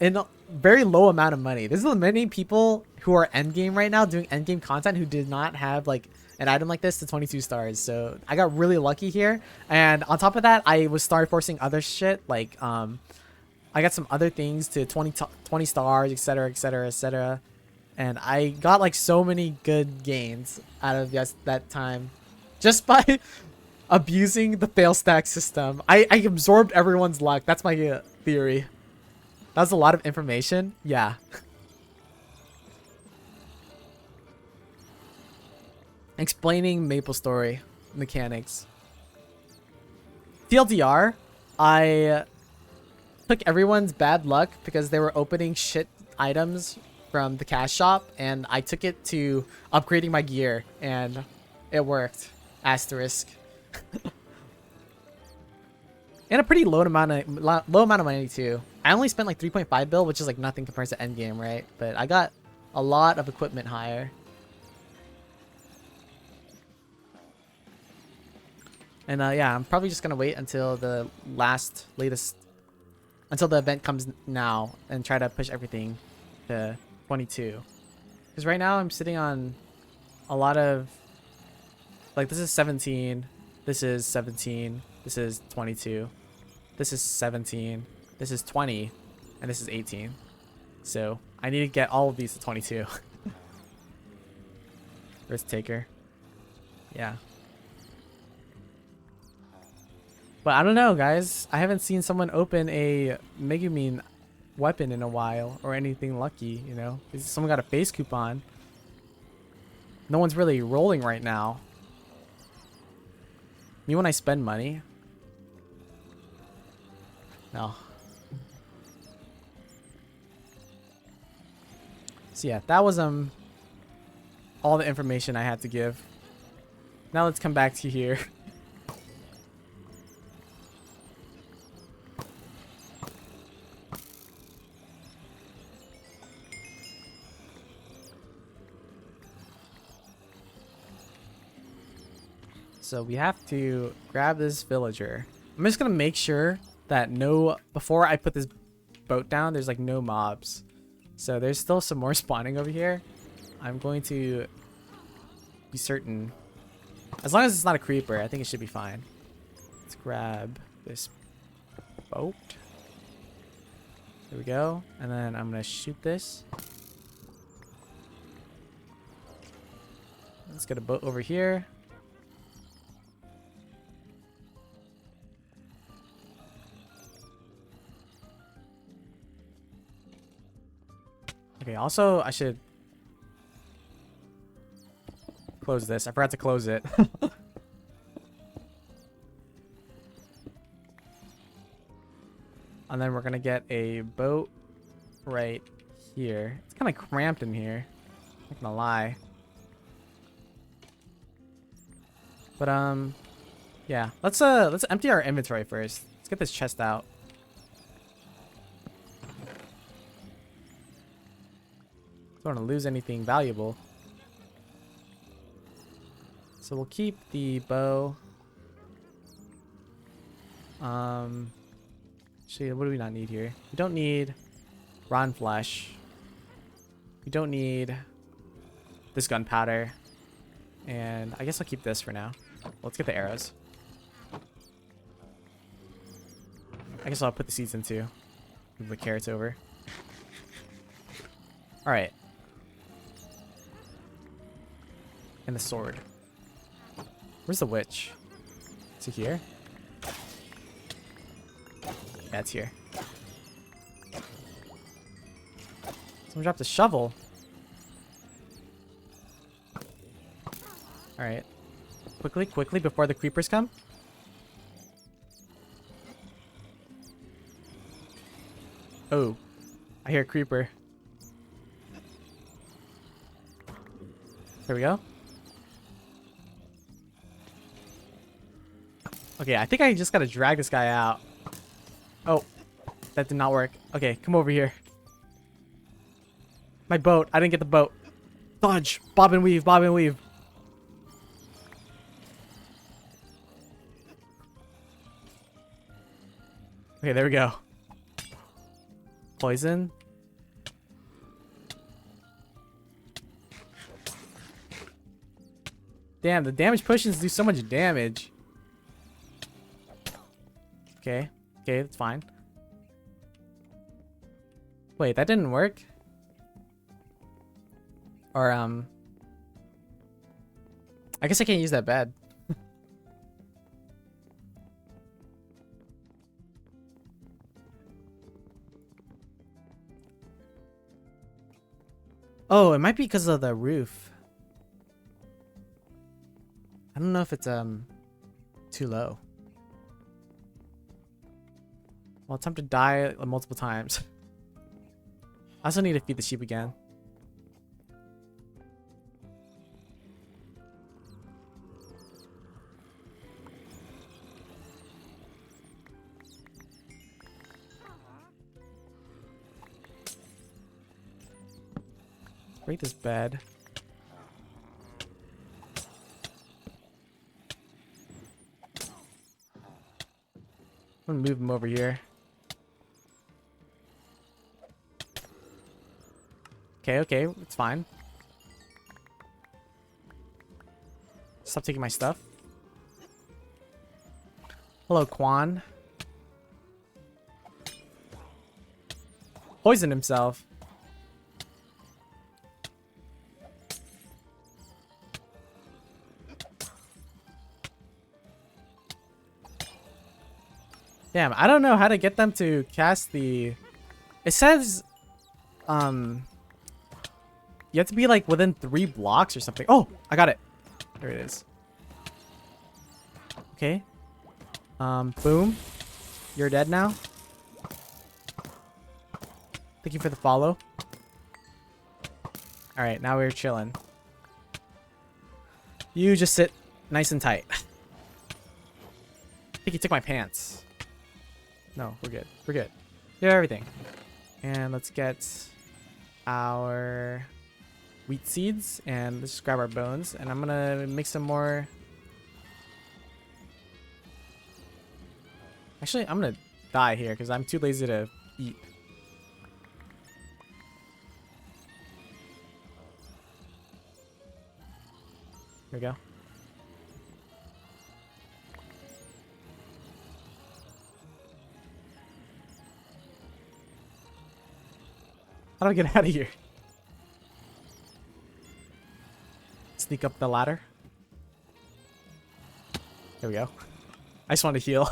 in a very low amount of money. There's many people who are endgame right now doing endgame content who did not have like an item like this to 22 stars. So I got really lucky here. And on top of that, I was star forcing other shit. Like, I got some other things to 20 stars, etc, etc, etc. And I got like so many good gains out of that time just by Abusing the fail stack system. I absorbed everyone's luck. That's my theory. That was a lot of information. Yeah. Explaining MapleStory mechanics. TLDR, I took everyone's bad luck because they were opening shit items from the cash shop, and I took it to upgrading my gear, and it worked. Asterisk. And a pretty low amount of money too. I only spent like 3.5 bill, which is like nothing compared to endgame, right? But I got a lot of equipment higher. And yeah, I'm probably just gonna wait until the until the event comes now and try to push everything to 22. Because right now I'm sitting on a lot of, like, this is 17, this is 17, this is 22, this is 17, this is 20, and this is 18. So I need to get all of these to 22. Risk taker. Yeah. But I don't know, guys. I haven't seen someone open a Megumin weapon in a while or anything lucky, you know? Someone got a face coupon. No one's really rolling right now. Me when I spend money? No. So yeah, that was all the information I had to give. Now let's come back to here. So we have to grab this villager. I'm just gonna make sure that before I put this boat down, there's like no mobs. So there's still some more spawning over here. I'm going to be certain. As long as it's not a creeper, I think it should be fine. Let's grab this boat. There we go. And then I'm gonna shoot this. Let's get a boat over here. Okay, also, I should close this. I forgot to close it. And then we're going to get a boat right here. It's kind of cramped in here. Not gonna lie. But, yeah. Let's empty our inventory first. Let's get this chest out. Don't want to lose anything valuable. So we'll keep the bow. Actually, what do we not need here? We don't need rotten flesh. We don't need this gunpowder. And I guess I'll keep this for now. Let's get the arrows. I guess I'll put the seeds in too. Move the carrots over. Alright. And the sword. Where's the witch? Is it here? Yeah, it's here. Someone dropped a shovel. Alright. Quickly, before the creepers come. Oh. I hear a creeper. There we go. Okay, I think I just gotta drag this guy out. Oh, that did not work. Okay, come over here. My boat. I didn't get the boat. Dodge. Bob and weave. Bob and weave. Okay, there we go. Poison. Damn, the damage potions do so much damage. Okay. Okay, that's fine. Wait, that didn't work? Or, I guess I can't use that bed. Oh, it might be because of the roof. I don't know if it's too low. Well, it's time to die multiple times. I also need to feed the sheep again. Break this bed. I'm gonna move him over here. Okay, it's fine. Stop taking my stuff. Hello, Quan. Poisoned himself. Damn, I don't know how to get them to cast the... It says, you have to be like within 3 blocks or something. Oh, I got it. There it is. Okay. Boom. You're dead now. Thank you for the follow. All right, now we're chilling. You just sit nice and tight. I think he took my pants. No, we're good. We're good. We have everything. And let's get our wheat seeds and let's just grab our bones. And I'm gonna make some more. Actually, I'm gonna die here because I'm too lazy to eat. Here we go. How do I get out of here? Sneak up the ladder. There we go. I just want to heal.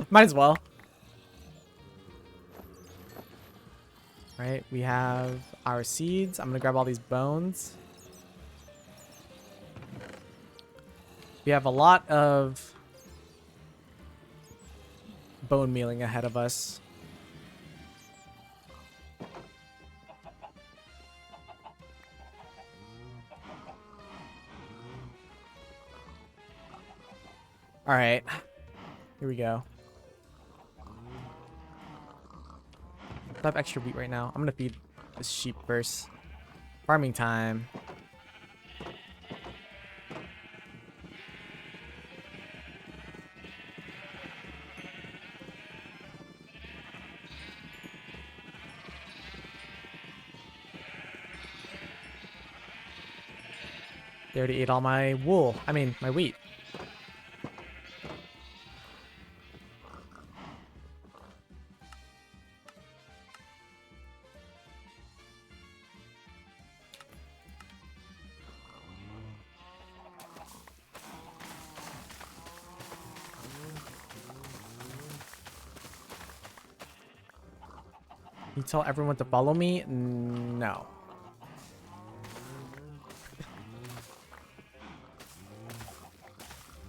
Might as well. Right, we have our seeds. I'm gonna grab all these bones. We have a lot of bone mealing ahead of us. All right, here we go. I have extra wheat right now. I'm gonna feed the sheep first. Farming time. They already ate all my wool. I mean, my wheat. You tell everyone to follow me? No.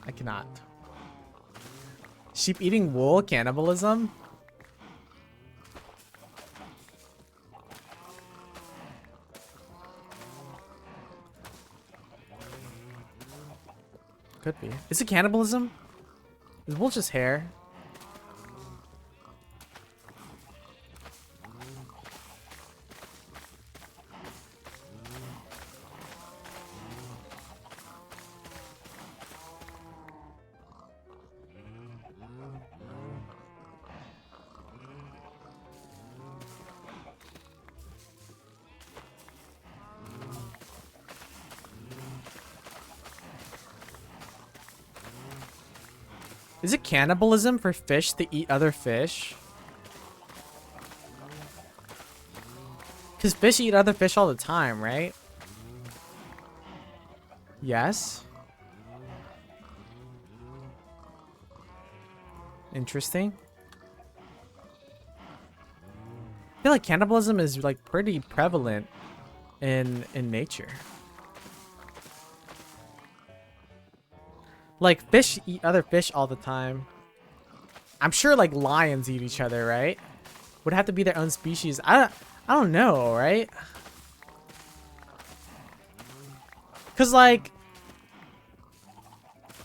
I cannot. Sheep eating wool? Cannibalism? Could be. Is it cannibalism? Is wool just hair? Is it cannibalism for fish to eat other fish? Because fish eat other fish all the time, right? Yes. Interesting. I feel like cannibalism is like pretty prevalent in nature. Like fish eat other fish all the time. I'm sure like lions eat each other, right? Would have to be their own species. I don't know, right? Cause like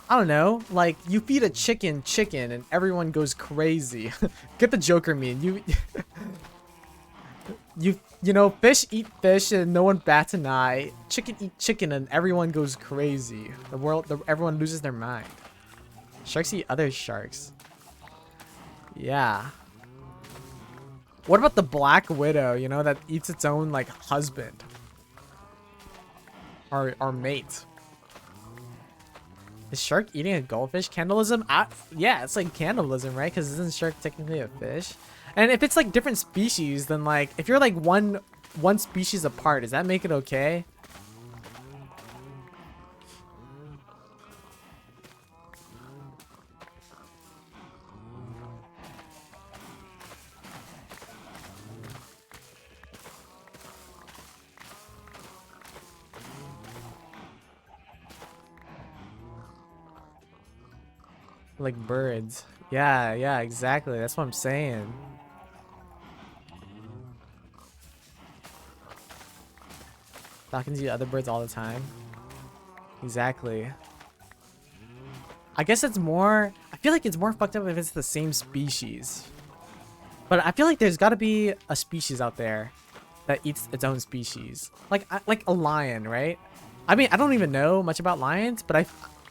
I don't know, like you feed a chicken and everyone goes crazy. Get the Joker meme. You know, fish eat fish and no one bats an eye. Chicken eat chicken and everyone goes crazy. Everyone loses their mind. Sharks eat other sharks. Yeah. What about the black widow, you know, that eats its own like husband or mate? Is shark eating a goldfish cannibalism? Yeah, it's like cannibalism, right? Because isn't shark technically a fish? And if it's like different species, then like if you're like one species apart, does that make it okay? Like birds. Yeah, exactly. That's what I'm saying. Falcons eat other birds all the time. Exactly. I guess it's more... I feel like it's more fucked up if it's the same species. But I feel like there's got to be a species out there that eats its own species. Like a lion, right? I mean, I don't even know much about lions, but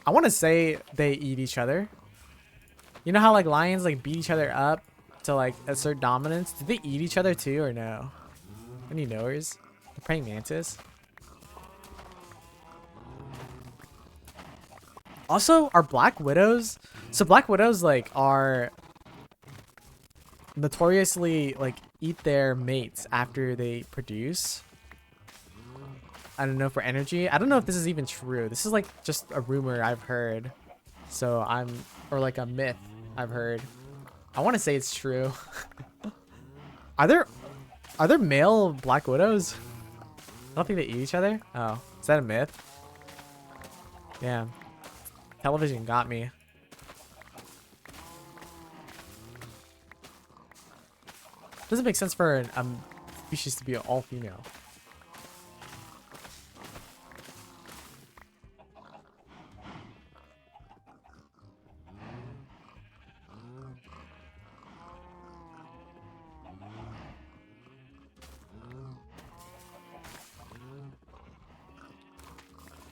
I want to say they eat each other. You know how like lions like beat each other up to like assert dominance? Do they eat each other too or no? Any knowers? The praying mantis? Also, are black widows? So black widows like are notoriously like eat their mates after they produce. I don't know, for energy. I don't know if this is even true. This is like just a rumor I've heard. So or like a myth I've heard. I want to say it's true. Are there male black widows? I don't think they eat each other. Oh, is that a myth? Damn. Television got me. Doesn't make sense for a species to be all female.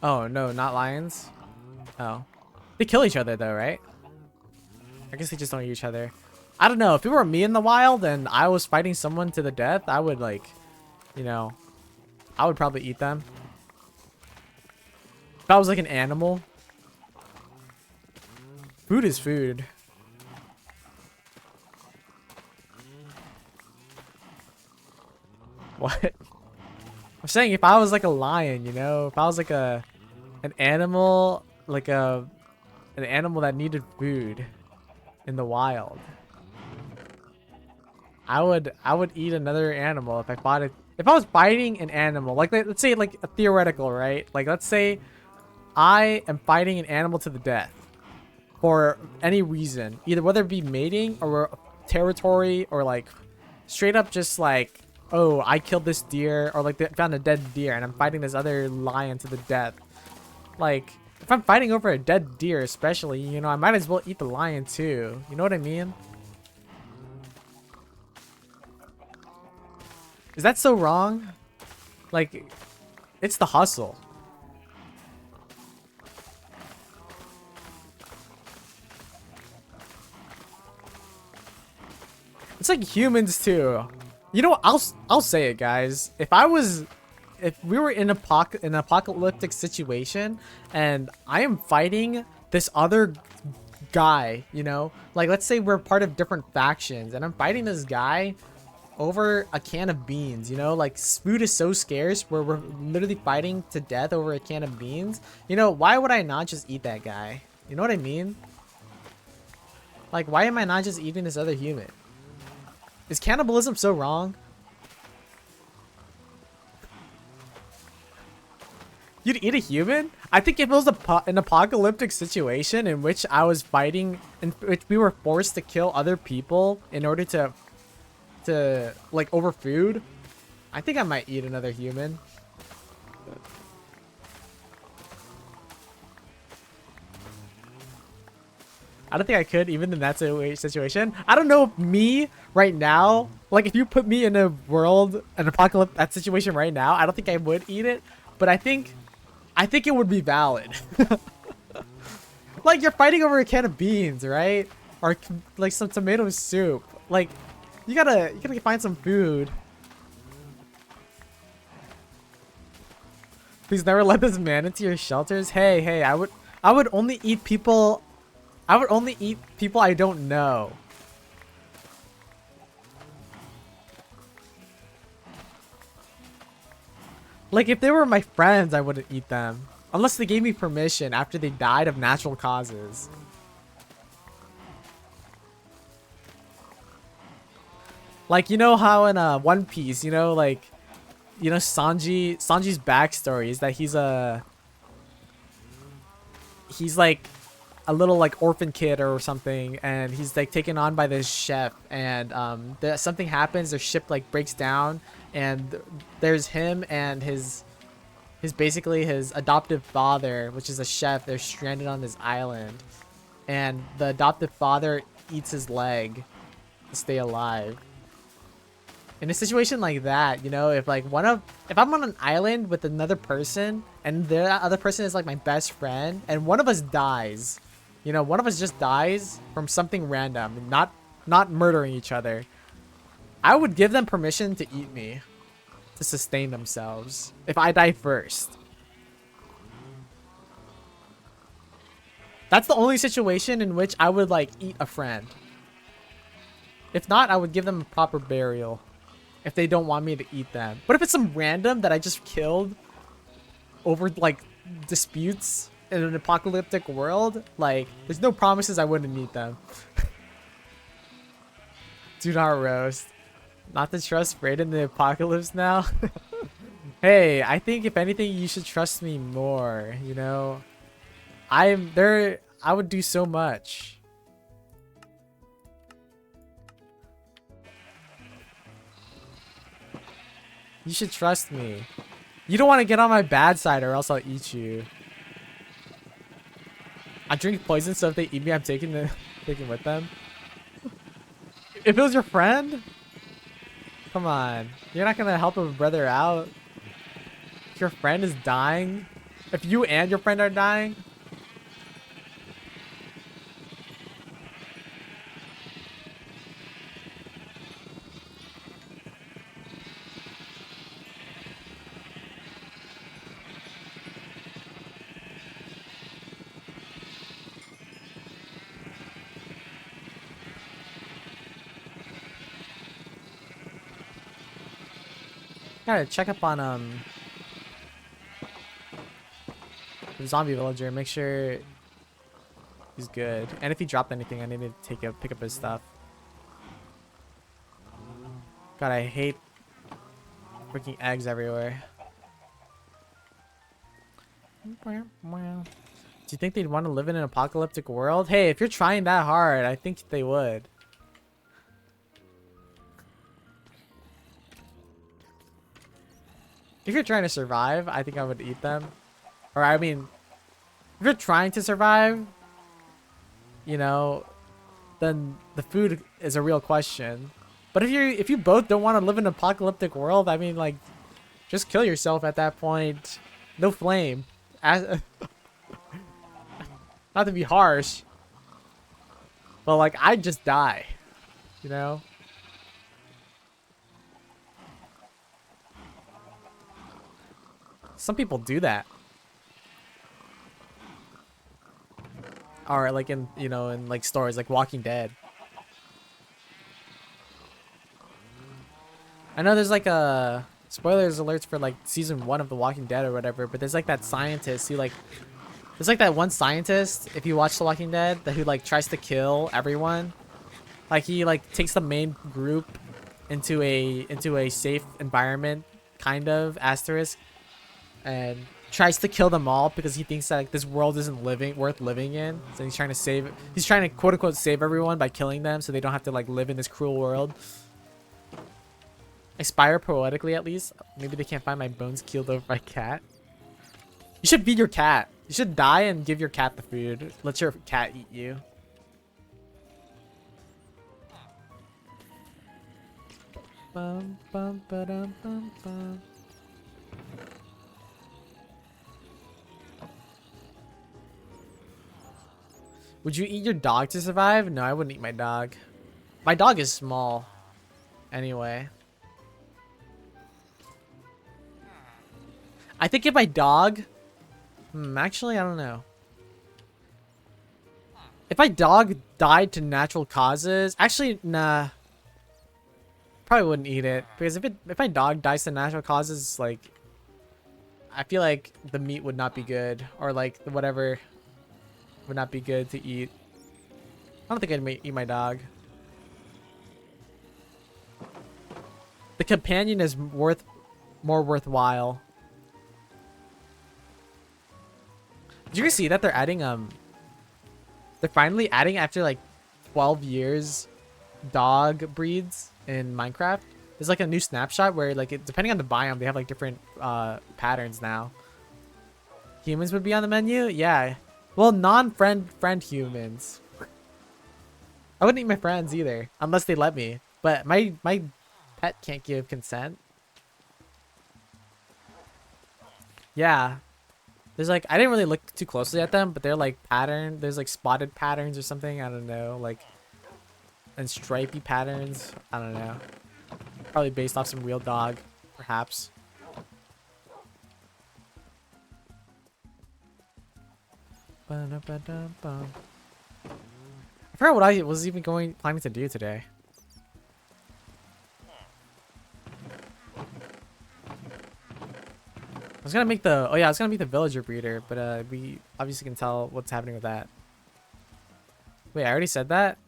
Oh, no, not lions? Oh. They kill each other though, right? I guess they just don't eat each other. I don't know. If it were me in the wild and I was fighting someone to the death, I would like, you know, I would probably eat them. If I was like an animal. Food is food. What? I'm saying if I was like a lion, you know, if I was like an animal, like an animal that needed food in the wild, I would eat another animal if I fought it. If I was fighting an animal, like let's say like a theoretical, right? Like let's say I am fighting an animal to the death for any reason, either whether it be mating or territory or like straight up just like, oh, I killed this deer, or like they found a dead deer and I'm fighting this other lion to the death. Like if I'm fighting over a dead deer especially, you know, I might as well eat the lion too. You know what I mean? Is that so wrong? Like, it's the hustle. It's like humans too. You know what? I'll say it, guys. If we were in an apocalyptic situation and I am fighting this other guy, you know, like let's say we're part of different factions and I'm fighting this guy over a can of beans, you know, like food is so scarce where we're literally fighting to death over a can of beans. You know, why would I not just eat that guy? You know what I mean? Like, why am I not just eating this other human? Is cannibalism so wrong? You'd eat a human? I think if it was an apocalyptic situation in which I was fighting, in which we were forced to kill other people in order to like over food, I think I might eat another human. I don't think I could, even in that situation. I don't know if me right now, like if you put me in a world, an apocalypse, that situation right now, I don't think I would eat it, but I think it would be valid. Like you're fighting over a can of beans, right? Or like some tomato soup. Like you gotta find some food. Please never let this man into your shelters. Hey, I would only eat people. I would only eat people I don't know. Like if they were my friends, I wouldn't eat them. Unless they gave me permission after they died of natural causes. Like, you know how in One Piece, you know, like, you know, Sanji's backstory is that he's like a little like orphan kid or something, and he's like taken on by this chef, and something happens, their ship like breaks down, and there's him and his basically his adoptive father, which is a chef. They're stranded on this island, and the adoptive father eats his leg to stay alive. In a situation like that, you know, if I'm on an island with another person and that other person is like my best friend and one of us dies, you know, one of us just dies from something random, not murdering each other, I would give them permission to eat me to sustain themselves if I die first. That's the only situation in which I would like eat a friend. If not, I would give them a proper burial. If they don't want me to eat them. But if it's some random that I just killed over like disputes in an apocalyptic world, like there's no promises I wouldn't eat them. Do not roast. Not to trust Phreid in the apocalypse now. Hey, I think if anything you should trust me more, you know. I would do so much. You should trust me. You don't want to get on my bad side or else I'll eat you. I drink poison, so if they eat me, I'm taking with them. If it was your friend? Come on. You're not going to help a brother out. If your friend is dying? If you and your friend are dying? Gotta check up on the zombie villager, make sure he's good. And if he dropped anything, I need to pick up his stuff. God, I hate freaking eggs everywhere. Do you think they'd want to live in an apocalyptic world? Hey, if you're trying that hard, I think they would. If you're trying to survive, I think I would eat them. Or I mean, if you're trying to survive, you know, then the food is a real question. But if you both don't want to live in an apocalyptic world, I mean, like, just kill yourself at that point. No flame. Not to be harsh, but like, I'd just die, you know? Some people do that. Or like in, you know, in like stories like Walking Dead. I know there's like a spoilers alerts for like season 1 of The Walking Dead or whatever, but there's like that scientist who like, there's like that one scientist, if you watch The Walking Dead, that who like tries to kill everyone. Like he like takes the main group into a safe environment, kind of, asterisk. And tries to kill them all because he thinks that like, this world isn't worth living in. So he's trying to quote unquote save everyone by killing them so they don't have to like live in this cruel world. Aspire poetically at least. Maybe they can't find my bones keeled over by cat. You should feed your cat. You should die and give your cat the food. Let your cat eat you. Bum, bum, ba-dum, bum, bum. Would you eat your dog to survive? No, I wouldn't eat my dog. My dog is small. Anyway. I think if my dog... actually, I don't know. If my dog died to natural causes... Actually, nah. Probably wouldn't eat it. Because if my dog dies to natural causes, like... I feel like the meat would not be good. Or like, whatever would not be good to eat. I don't think I'd eat my dog. The companion is more worthwhile. Did you guys see that they're adding they're finally adding after like 12 years dog breeds in Minecraft? There's like a new snapshot where like depending on the biome they have like different patterns now. Humans would be on the menu? Yeah. Well, non-friend humans. I wouldn't eat my friends either unless they let me. But my pet can't give consent. Yeah. There's like, I didn't really look too closely at them, but they're like patterned. There's like spotted patterns or something. I don't know. Like, and stripy patterns. I don't know. Probably based off some real dog, perhaps. I forgot what I was even planning to do today. I was gonna make the villager breeder, but we obviously can tell what's happening with that. Wait, I already said that?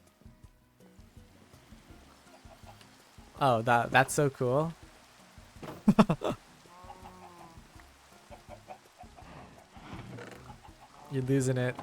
Oh, that's so cool. You're losing it.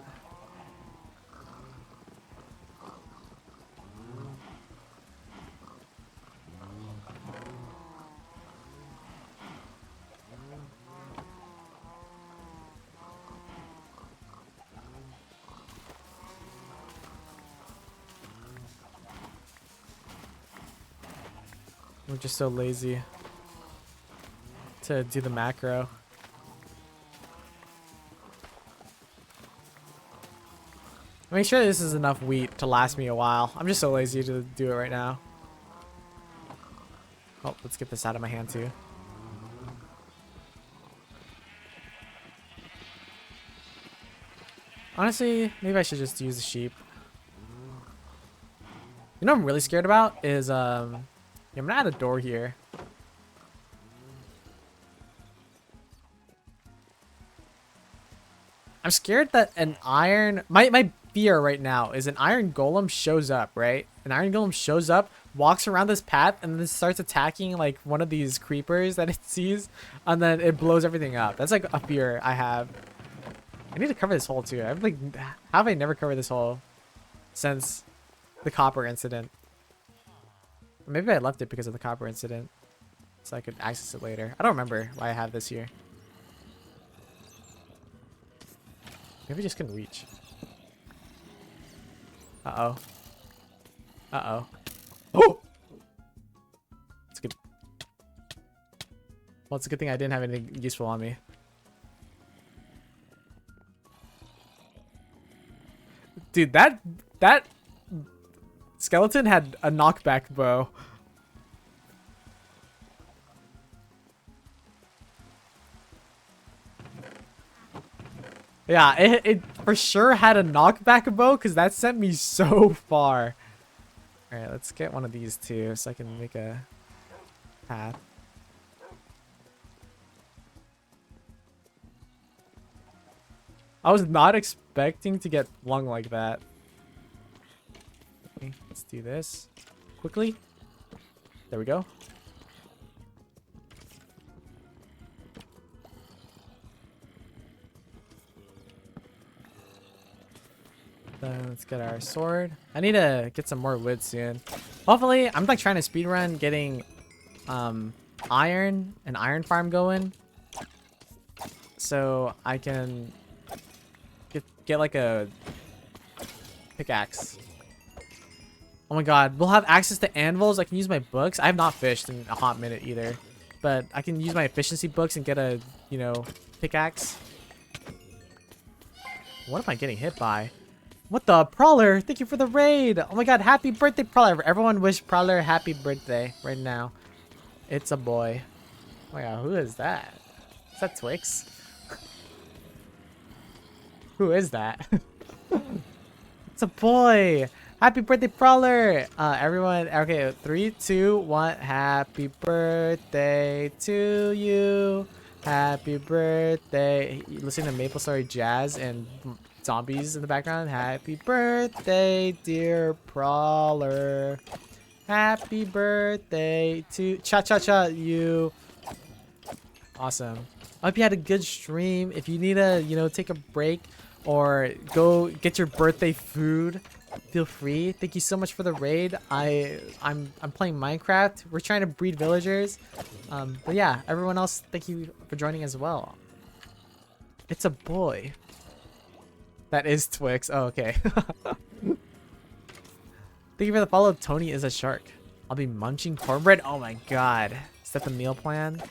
We're just so lazy to do the macro. Make sure this is enough wheat to last me a while. I'm just so lazy to do it right now. Oh, let's get this out of my hand too. Honestly, maybe I should just use the sheep. You know what I'm really scared about is I'm gonna add a door here. I'm scared that an iron my fear right now is an iron golem shows up, right? An iron golem shows up, walks around this path, and then starts attacking like one of these creepers that it sees, and then it blows everything up. That's like a fear I have. I need to cover this hole too. I've like, how have I never covered this hole since the copper incident? Maybe I left it because of the copper incident, so I could access it later. I don't remember why I have this here. Maybe I just couldn't reach. Uh-oh. Uh-oh. Oh! It's good. Well, it's a good thing I didn't have anything useful on me. Dude, that skeleton had a knockback bow. Yeah, it for sure had a knockback bow because that sent me so far. All right, let's get one of these too so I can make a path. I was not expecting to get flung like that. Okay, let's do this quickly. There we go. Let's get our sword. I need to get some more wood soon. Hopefully, I'm like trying to speedrun getting iron, an iron farm going. So I can get like a pickaxe. Oh my god, we'll have access to anvils. I can use my books. I have not fished in a hot minute either. But I can use my efficiency books and get a, you know, pickaxe. What am I getting hit by? What the? Prowler, thank you for the raid. Oh my god, happy birthday, Prowler. Everyone wish Prowler happy birthday right now. It's a boy. Oh my god, who is that? Is that Twix? Who is that? It's a boy. Happy birthday, Prowler. Everyone, okay, 3, 2, 1. Happy birthday to you. Happy birthday. You listen to Maple Story Jazz and zombies in the background. Happy birthday, dear Prowler. Happy birthday to cha-cha-cha you. Awesome. I hope you had a good stream. If you need to, you know, take a break or go get your birthday food, feel free. Thank you so much for the raid. I'm playing Minecraft. We're trying to breed villagers. But yeah, everyone else, thank you for joining as well. It's a boy. That is Twix. Oh, okay. Thank you for the follow. Tony is a shark. I'll be munching cornbread. Oh my god. Is that the meal plan?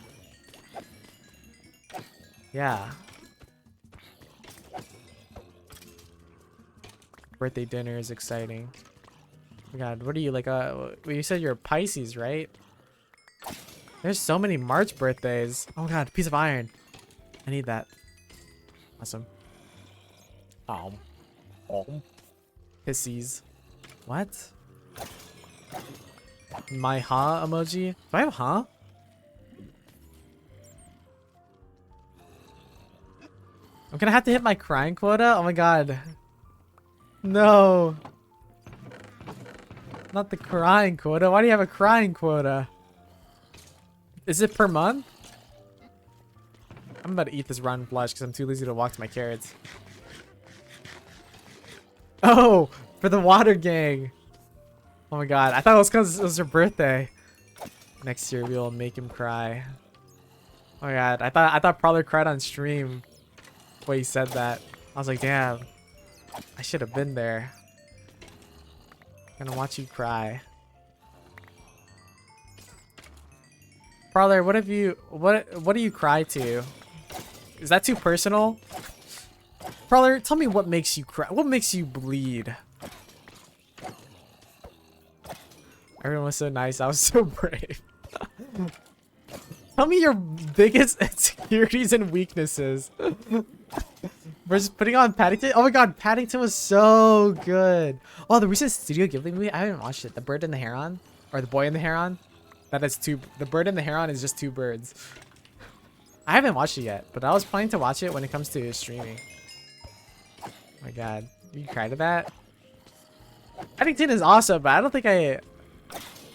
Yeah. Birthday dinner is exciting. Oh my god, what are you like? You said you're a Pisces, right? There's so many March birthdays. Oh my god, piece of iron. I need that. Awesome. Oh. Pissies. What? My huh emoji? Do I have huh? I'm gonna have to hit my crying quota? Oh my god. No. Not the crying quota. Why do you have a crying quota? Is it per month? I'm about to eat this rotten flesh because I'm too lazy to walk to my carrots. Oh, for the water gang. Oh my god. I thought it was because it was her birthday. Next year we'll make him cry. Oh my god. I thought Prowler cried on stream when he said that. I was like, damn. I should have been there. I'm gonna watch you cry. Prowler, what do you cry to? Is that too personal? Prowler, tell me what makes you cry. What makes you bleed? Everyone was so nice. I was so brave. Tell me your biggest insecurities and weaknesses. Versus putting on Paddington. Oh my god, Paddington was so good. Oh, the recent Studio Ghibli movie. I haven't watched it. The Bird and the Heron, or the Boy and the Heron. That is two. The Bird and the Heron is just two birds. I haven't watched it yet, but I was planning to watch it when it comes to streaming. Oh my god, you cried at that? Paddington is awesome, but I don't think I.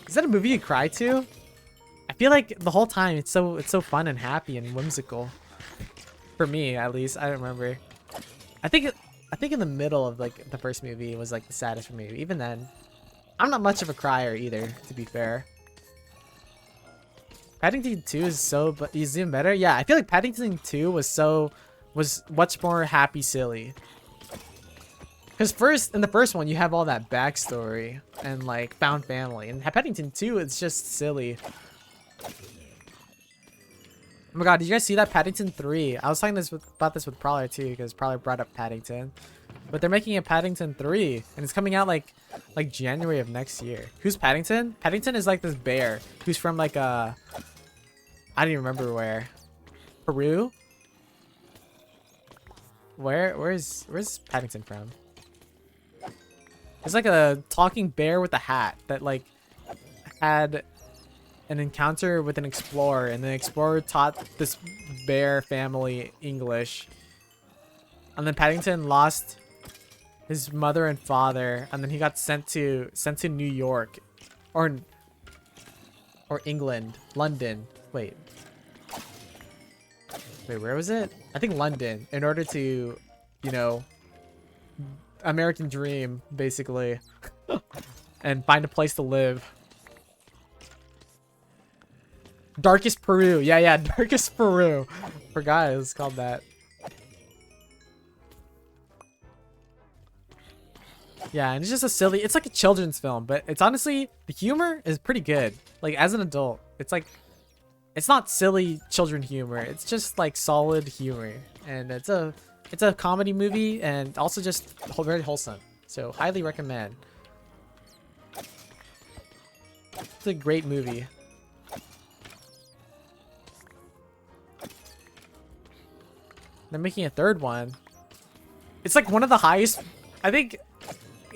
Is that a movie you cry to? I feel like the whole time it's so fun and happy and whimsical. For me, at least, I don't remember. I think in the middle of like the first movie was like the saddest for me. Even then, I'm not much of a crier either, to be fair. Paddington 2 is so, but is even better. Yeah, I feel like Paddington 2 was much more happy, silly. Because in the first one, you have all that backstory and like found family, and Paddington 2, it's just silly. Oh my god, did you guys see that Paddington 3? I was talking about this with Prowler too, because Prowler brought up Paddington. But they're making a Paddington 3, and it's coming out like January of next year. Who's Paddington? Paddington is like this bear who's from like I don't even remember where. Peru? Where's Paddington from? It's like a talking bear with a hat that like had an encounter with an explorer, and the explorer taught this bear family English, and then Paddington lost his mother and father, and then he got sent to New York or England, London. Wait, where was it? I think London, in order to, you know, American dream, basically. And find a place to live. Darkest Peru. Yeah, Darkest Peru. Forgot it was called that. Yeah, and it's just a silly, it's like a children's film, but it's honestly, the humor is pretty good. Like, as an adult, it's like, it's not silly children humor. It's just like solid humor. And it's a comedy movie and also just very wholesome. So highly recommend. It's a great movie. They're making a third one. It's like one of the highest, I think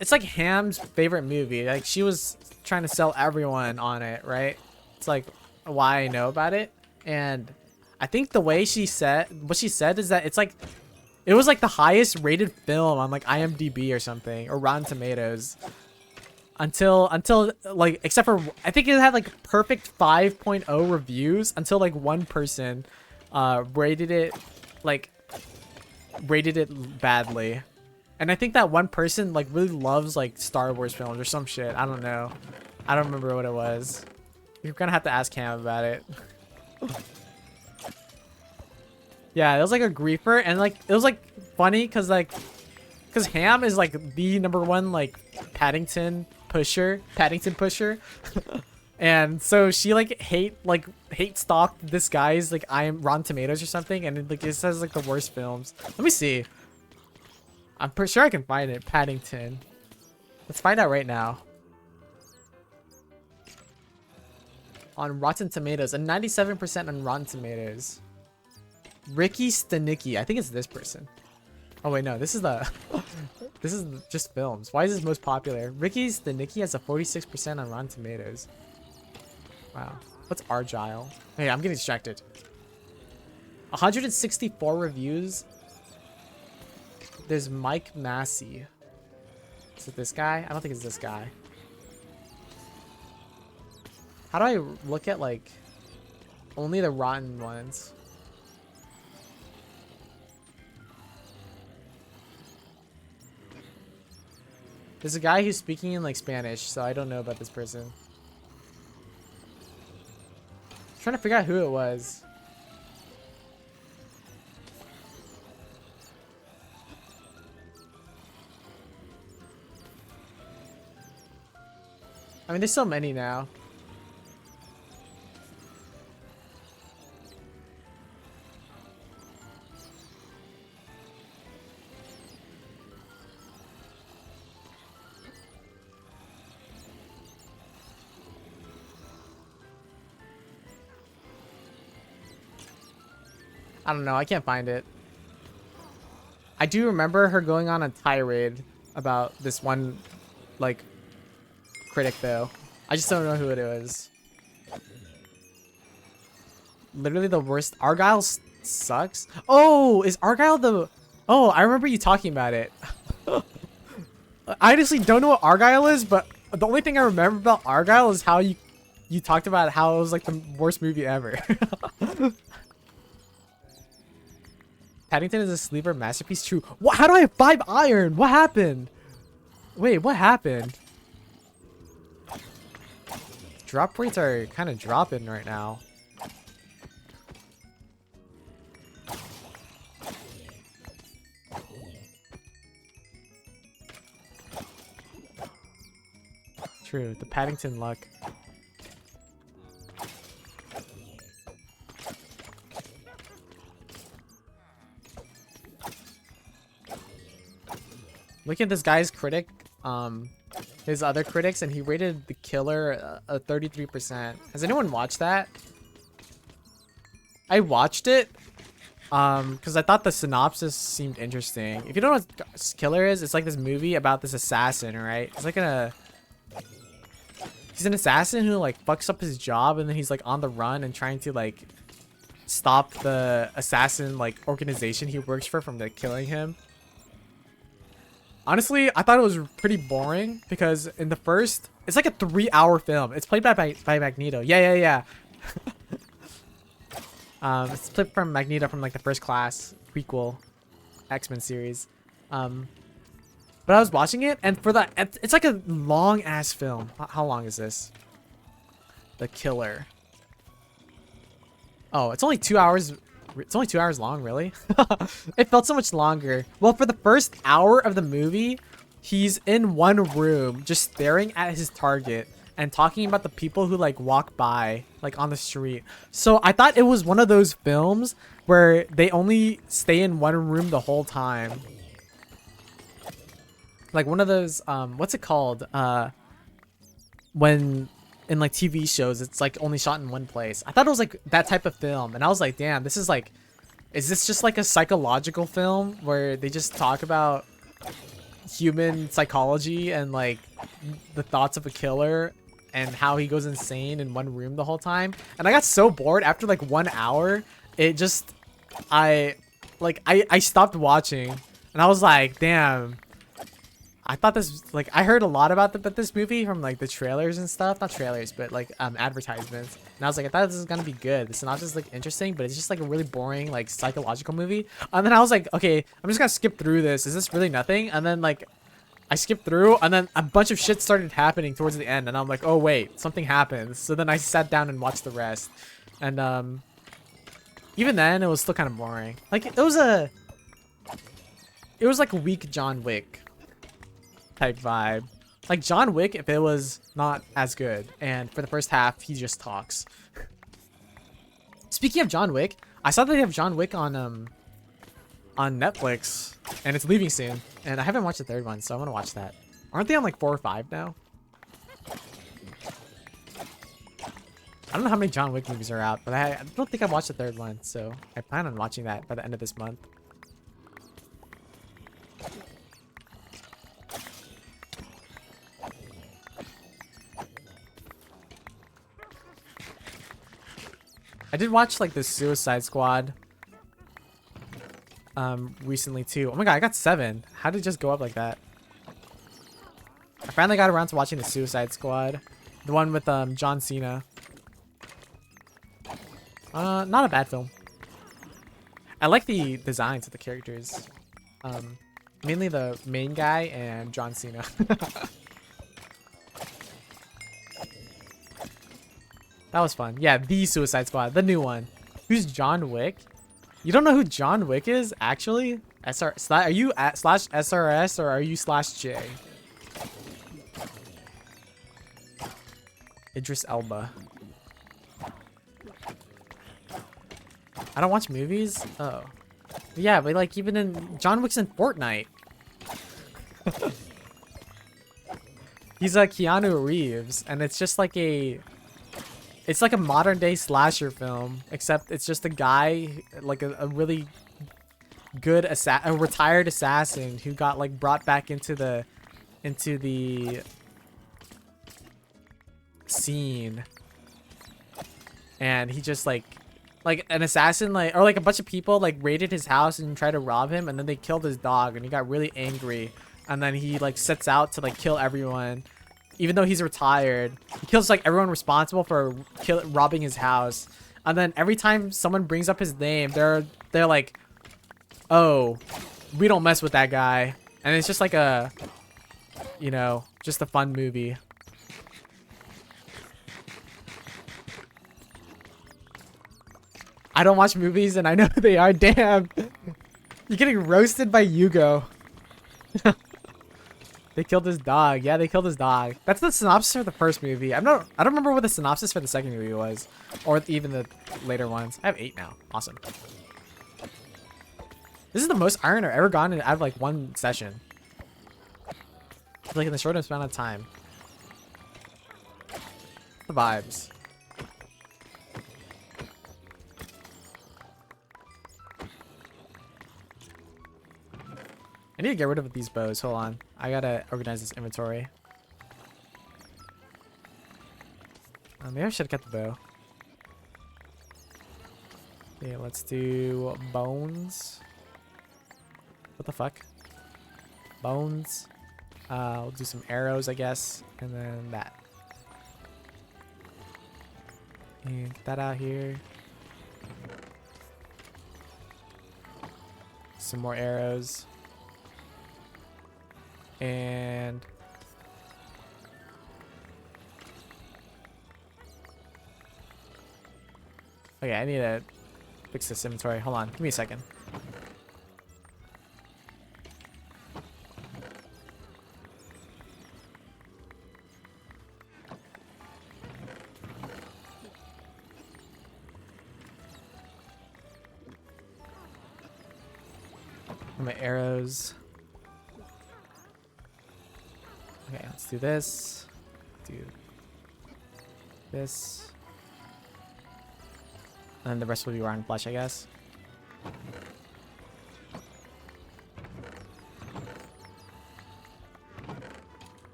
it's like Ham's favorite movie. Like she was trying to sell everyone on it, right? It's like why I know about it. And I think the way she said, what she said is that it's like, it was like the highest rated film on like IMDb or something, or Rotten Tomatoes. Until like, except for, I think it had like perfect 5.0 reviews until like one person rated it badly. And I think that one person like really loves like Star Wars films or some shit. I don't know. I don't remember what it was. You're gonna have to ask Cam about it. Yeah, it was like a griefer, and like it was like funny because Ham is like the #1 like Paddington pusher. And so she like hate stalked this guy's like Rotten Tomatoes or something, and it says like the worst films. Let me see. I'm pretty sure I can find it. Paddington. Let's find out right now. On Rotten Tomatoes, a 97% on Rotten Tomatoes. Ricky Stanicki. I think it's this person. Oh wait, no, this is the this is just films. Why is this most popular? Ricky Stanicki has a 46% on Rotten Tomatoes. Wow. What's Argyle? Hey, I'm getting distracted. 164 reviews. There's Mike Massey. Is it this guy? I don't think it's this guy. How do I look at like only the rotten ones? There's a guy who's speaking in like Spanish, so I don't know about this person. I'm trying to figure out who it was. I mean, there's so many now. I don't know. I can't find it. I do remember her going on a tirade about this one, like, critic, though. I just don't know who it is. Literally the worst. Argyle sucks. Oh, is Argyle the... Oh, I remember you talking about it. I honestly don't know what Argyle is, but the only thing I remember about Argyle is how you talked about how it was like the worst movie ever. Paddington is a sleeper masterpiece. True. What? How do I have 5 iron? What happened? Wait, what happened? Drop rates are kind of dropping right now. True. The Paddington luck. Look at this guy's critic, his other critics, and he rated The Killer a 33%. Has anyone watched that? I watched it, because I thought the synopsis seemed interesting. If you don't know what Killer is, it's like this movie about this assassin, right? It's like he's an assassin who like fucks up his job, and then he's like on the run and trying to like stop the assassin like organization he works for from like killing him. Honestly, I thought it was pretty boring because in the first, it's like a 3-hour film. It's played by Magneto. Yeah. It's played from Magneto from like the First Class prequel X-Men series. But I was watching it, and for that, it's like a long ass film. How long is this? The Killer. Oh, it's only 2 hours. It's only 2 hours long, really? It felt so much longer. Well, for the first hour of the movie, he's in one room just staring at his target and talking about the people who like walk by like on the street. So I thought it was one of those films where they only stay in one room the whole time. Like one of those what's it called? When in like TV shows it's like only shot in one place. I thought it was like that type of film, and I was like, damn, this is like, is this just like a psychological film where they just talk about human psychology and like the thoughts of a killer and how he goes insane in one room the whole time? And I got so bored after like 1 hour. It just, I stopped watching, and I was like, damn. I thought this, like, I heard a lot about this movie from like the trailers and stuff. Not trailers, but like advertisements. And I was like, I thought this was gonna be good. The synopsis is like interesting, but it's just like a really boring like psychological movie. And then I was like, okay, I'm just gonna skip through this. Is this really nothing? And then like I skipped through, and then a bunch of shit started happening towards the end, and I'm like, oh wait, something happens. So then I sat down and watched the rest. And even then it was still kind of boring. Like it was like a weak John Wick type vibe. Like John Wick if it was not as good, and for the first half he just talks. Speaking of John Wick, I saw that they have John Wick on Netflix, and it's leaving soon, and I haven't watched the third one, so I want to watch that. Aren't they on like 4 or 5 now? I don't know how many John Wick movies are out, but I don't think I've watched the third one, so I plan on watching that by the end of this month. I did watch like the Suicide Squad recently too. Oh my god, I got 7. How did it just go up like that? I finally got around to watching the Suicide Squad, the one with John Cena. Not a bad film. I like the designs of the characters, mainly the main guy and John Cena. That was fun. Yeah, the Suicide Squad, the new one. Who's John Wick? You don't know who John Wick is, actually? Are you at /SRS or are you /J? Idris Elba. I don't watch movies? Oh. Yeah, but like even in John Wick's in Fortnite. He's like Keanu Reeves, and it's just like it's like a modern day slasher film, except it's just a guy, like a really good a retired assassin who got like brought back into the scene, and he just like an assassin or like a bunch of people like raided his house and tried to rob him, and then they killed his dog, and he got really angry, and then he like sets out to like kill everyone. Even though he's retired, he kills like everyone responsible for robbing his house. And then every time someone brings up his name, they're like, "Oh, we don't mess with that guy." And it's just like a, you know, just a fun movie. I don't watch movies, and I know who they are. Damn, you're getting roasted by Yugo. They killed his dog. Yeah, they killed his dog. That's the synopsis for the first movie. I don't remember what the synopsis for the second movie was, or even the later ones. I have 8 now. Awesome. This is the most iron I've ever gotten out of like one session. Like in the shortest amount of time. The vibes. I need to get rid of these bows. Hold on. I gotta organize this inventory. Maybe I should have kept the bow. Okay, let's do bones. What the fuck? Bones. We'll do some arrows, I guess. And then that. And get that out here. Some more arrows. And okay, I need to fix this inventory. Hold on, give me a second. My arrows. Okay, let's do this. Do this. And then the rest will be round flesh, I guess.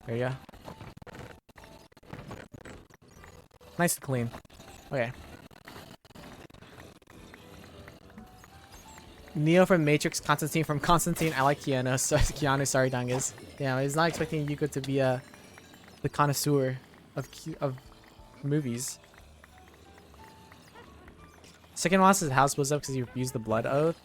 There you go. Nice and clean. Okay. Neo from Matrix, Constantine from Constantine. I like Keanu. So Keanu, sorry, Dungus. Yeah, I was not expecting Yuko to be the connoisseur of movies. Second Moss's house was up because he refused the blood oath.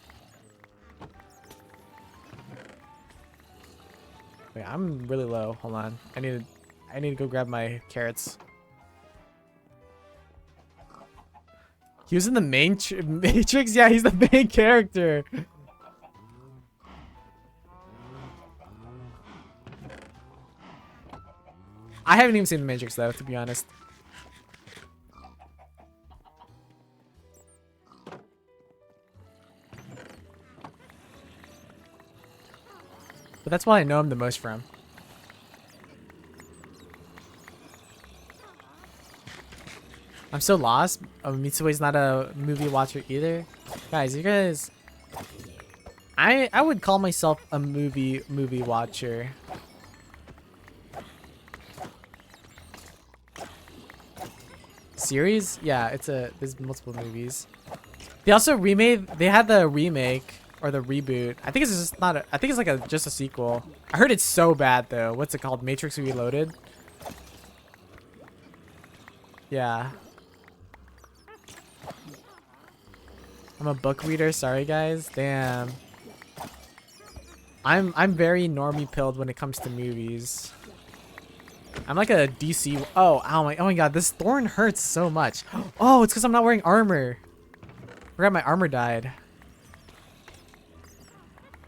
Wait, I'm really low. Hold on. I need to go grab my carrots. He was in the main Matrix? Yeah, he's the main character. I haven't even seen the Matrix though, to be honest. But that's what I know him the most from. I'm so lost. Oh, Mitsue's not a movie watcher either. Guys, you guys... I would call myself a movie watcher. Series? Yeah, there's multiple movies. They also they had the remake or the reboot. I think it's just not I think it's like just a sequel. I heard it's so bad though. What's it called? Matrix Reloaded? Yeah. I'm a book reader, sorry guys. Damn. I'm very normie pilled when it comes to movies. I'm like a DC. Oh my god, this thorn hurts so much. Oh, it's because I'm not wearing armor. I forgot my armor died.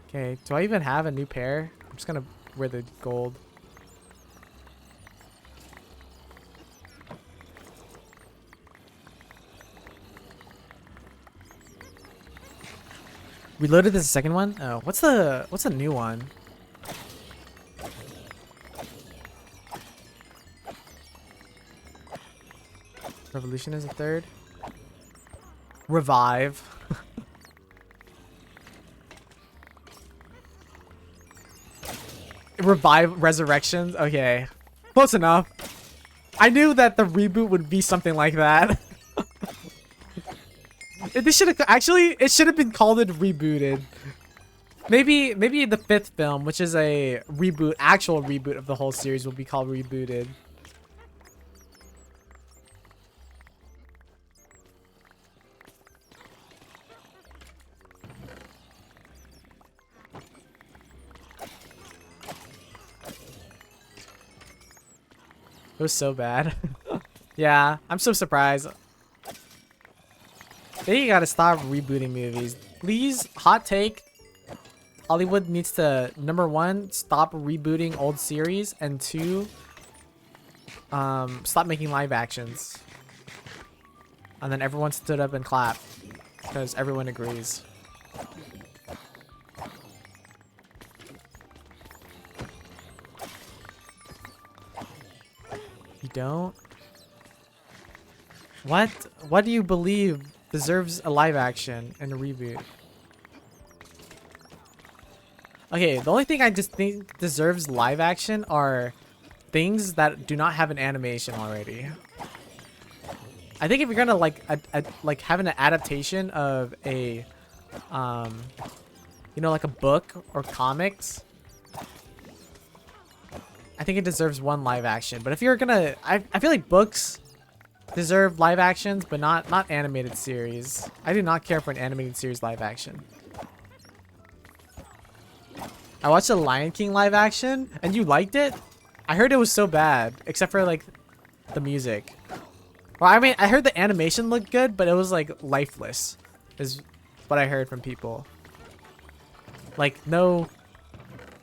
Okay, do I even have a new pair? I'm just gonna wear the gold. Reloaded is the second one? Oh, what's the new one? Revolution is a third. Revive. Revive Resurrections. Okay. Close enough. I knew that the reboot would be something like that. This should have actually it should have been called it Rebooted. Maybe the fifth film, which is a reboot, actual reboot of the whole series, will be called Rebooted. It was so bad. Yeah, I'm so surprised. They gotta stop rebooting movies. Please, hot take. Hollywood needs to, number one, stop rebooting old series, and two, stop making live actions. And then everyone stood up and clapped because everyone agrees. You don't? What do you believe deserves a live action and a reboot? Okay, the only thing I just think deserves live action are things that do not have an animation already. I think if you're gonna like have an adaptation of a you know, like a book or comics, I think it deserves one live action. But if you're gonna I feel like books deserve live actions, but not animated series. I do not care for an animated series live action. I watched the Lion King live action, and you liked it? I heard it was so bad, except for like the music. Well, I mean, I heard the animation looked good, but it was like lifeless, is what I heard from people. Like no,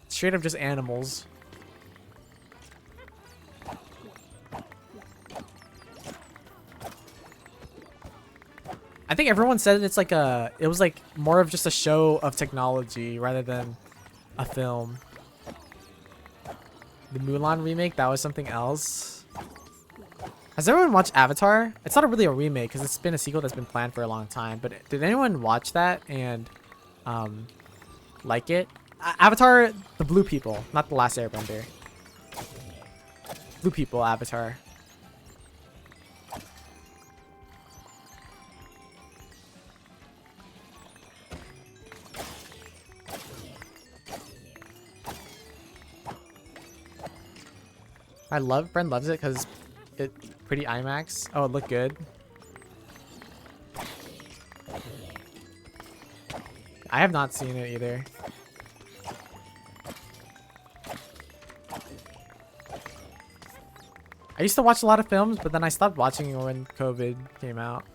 straight up just animals. I think everyone said it's like it was like more of just a show of technology rather than a film. The Mulan remake, that was something else. Has everyone watched Avatar? It's not really a remake because it's been a sequel that's been planned for a long time. But did anyone watch that and like it? Avatar, the blue people, not the last Airbender. Blue people, Avatar. Friend loves it because it's pretty IMAX. Oh, it looked good. I have not seen it either. I used to watch a lot of films, but then I stopped watching when COVID came out.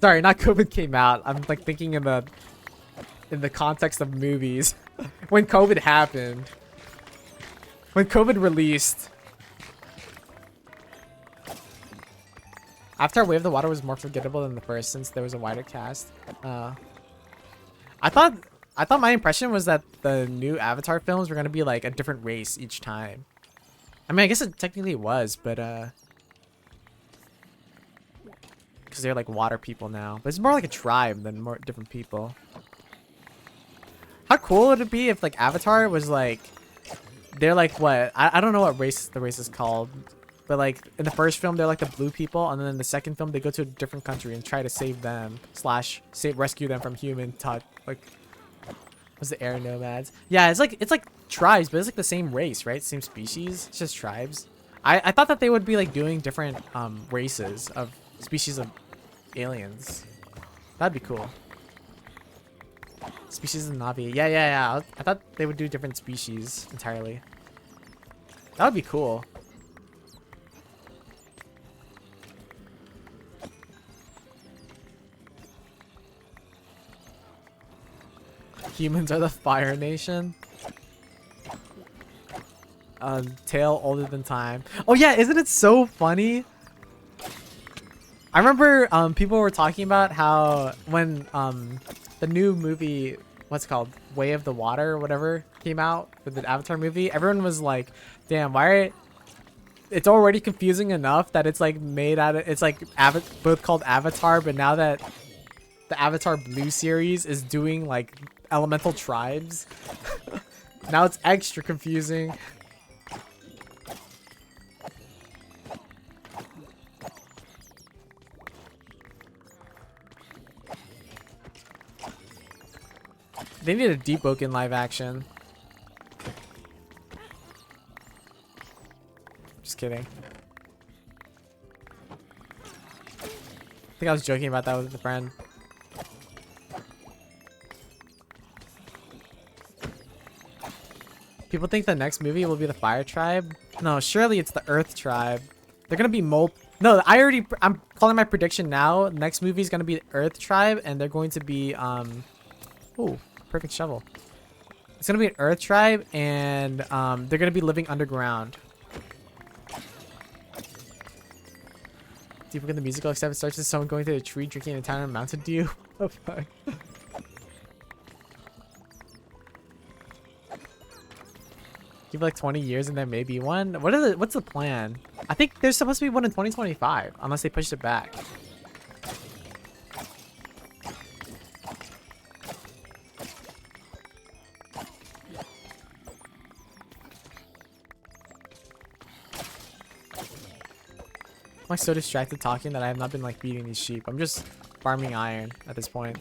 Sorry, not COVID came out. I'm like thinking in the context of movies. When COVID happened. When COVID released. Avatar Way of the Water was more forgettable than the first since there was a wider cast. I thought my impression was that the new Avatar films were gonna be like a different race each time. I mean, I guess it technically was, but because they're like water people now. But it's more like a tribe than more different people. How cool would it be if like Avatar was like they're like what? I don't know what race the race is called. But like in the first film they're like the blue people, and then in the second film they go to a different country and try to save them / rescue them from human touch. Like what's the air nomads? Yeah, it's like tribes, but it's like the same race, right? Same species. It's just tribes. I thought that they would be like doing different races of species of aliens. That'd be cool. Species of Navi. Yeah. I thought they would do different species entirely. That would be cool. Humans are the Fire Nation. Tale older than time. Oh yeah, isn't it so funny? I remember people were talking about how when the new movie, what's it called, Way of the Water or whatever, came out with the Avatar movie, everyone was like, damn, it's already confusing enough that it's like made out of, it's like both called Avatar, but now that the Avatar Blue series is doing like elemental tribes, now it's extra confusing. They need a debug in live action. Just kidding. I think I was joking about that with a friend. People think the next movie will be the Fire Tribe. No, surely it's the Earth Tribe. They're gonna be No, I'm calling my prediction now. Next movie is gonna be the Earth Tribe, and they're going to be ooh, perfect shovel. It's gonna be an Earth Tribe, and they're gonna be living underground. Deeper in the musical, except it starts with someone going to a tree, drinking a town of Mountain Dew. Oh fuck. Give like 20 years and there may be one. What's the plan? I think there's supposed to be one in 2025, unless they pushed it back. I'm like so distracted talking that I have not been like feeding these sheep. I'm just farming iron at this point.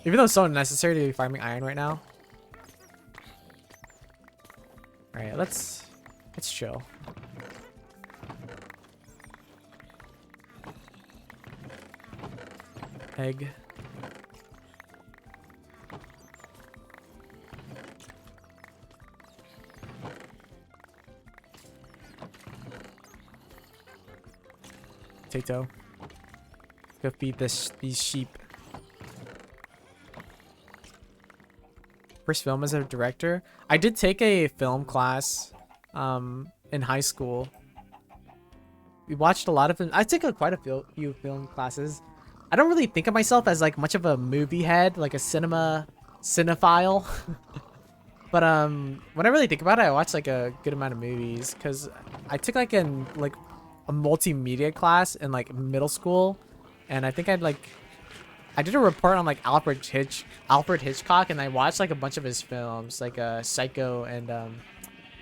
Even though it's so necessary to be farming iron right now. Alright, let's chill. egg. Potato. Go feed these sheep. First film as a director. I did take a film class in high school. We watched a lot of them. I took quite a few film classes. I don't really think of myself as like much of a movie head, like a cinephile. But when I really think about it, I watch like a good amount of movies because I took like a multimedia class in like middle school, and I think I did a report on like Alfred Hitchcock, and I watched like a bunch of his films, like Psycho and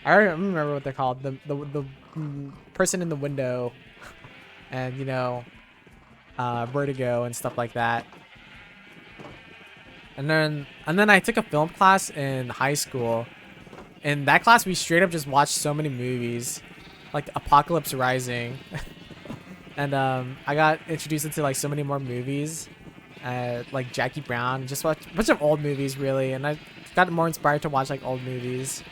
I don't remember what they're called, the person in the window, and you know, Vertigo and stuff like that. And then I took a film class in high school. In that class, we straight up just watched so many movies, like Apocalypse Rising, and I got introduced into like so many more movies, like Jackie Brown. Just watched a bunch of old movies really, and I got more inspired to watch like old movies.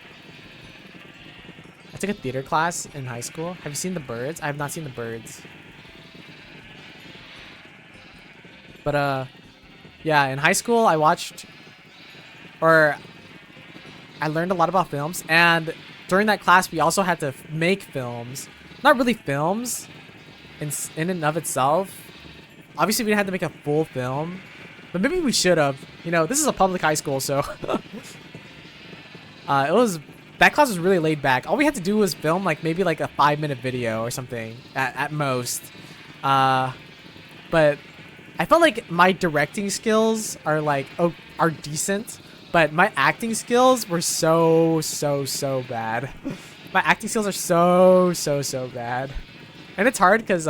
I took a theater class in high school. Have you seen The Birds? I have not seen The Birds. But yeah, in high school I learned a lot about films, and during that class we also had to make films. Not really films in and of itself. Obviously we didn't have to make a full film, but maybe we should have. You know, this is a public high school, so that class was really laid back. All we had to do was film like maybe like a 5-minute video or something at most. But I felt like my directing skills are decent, but my acting skills were so bad. My acting skills are so bad. And it's hard because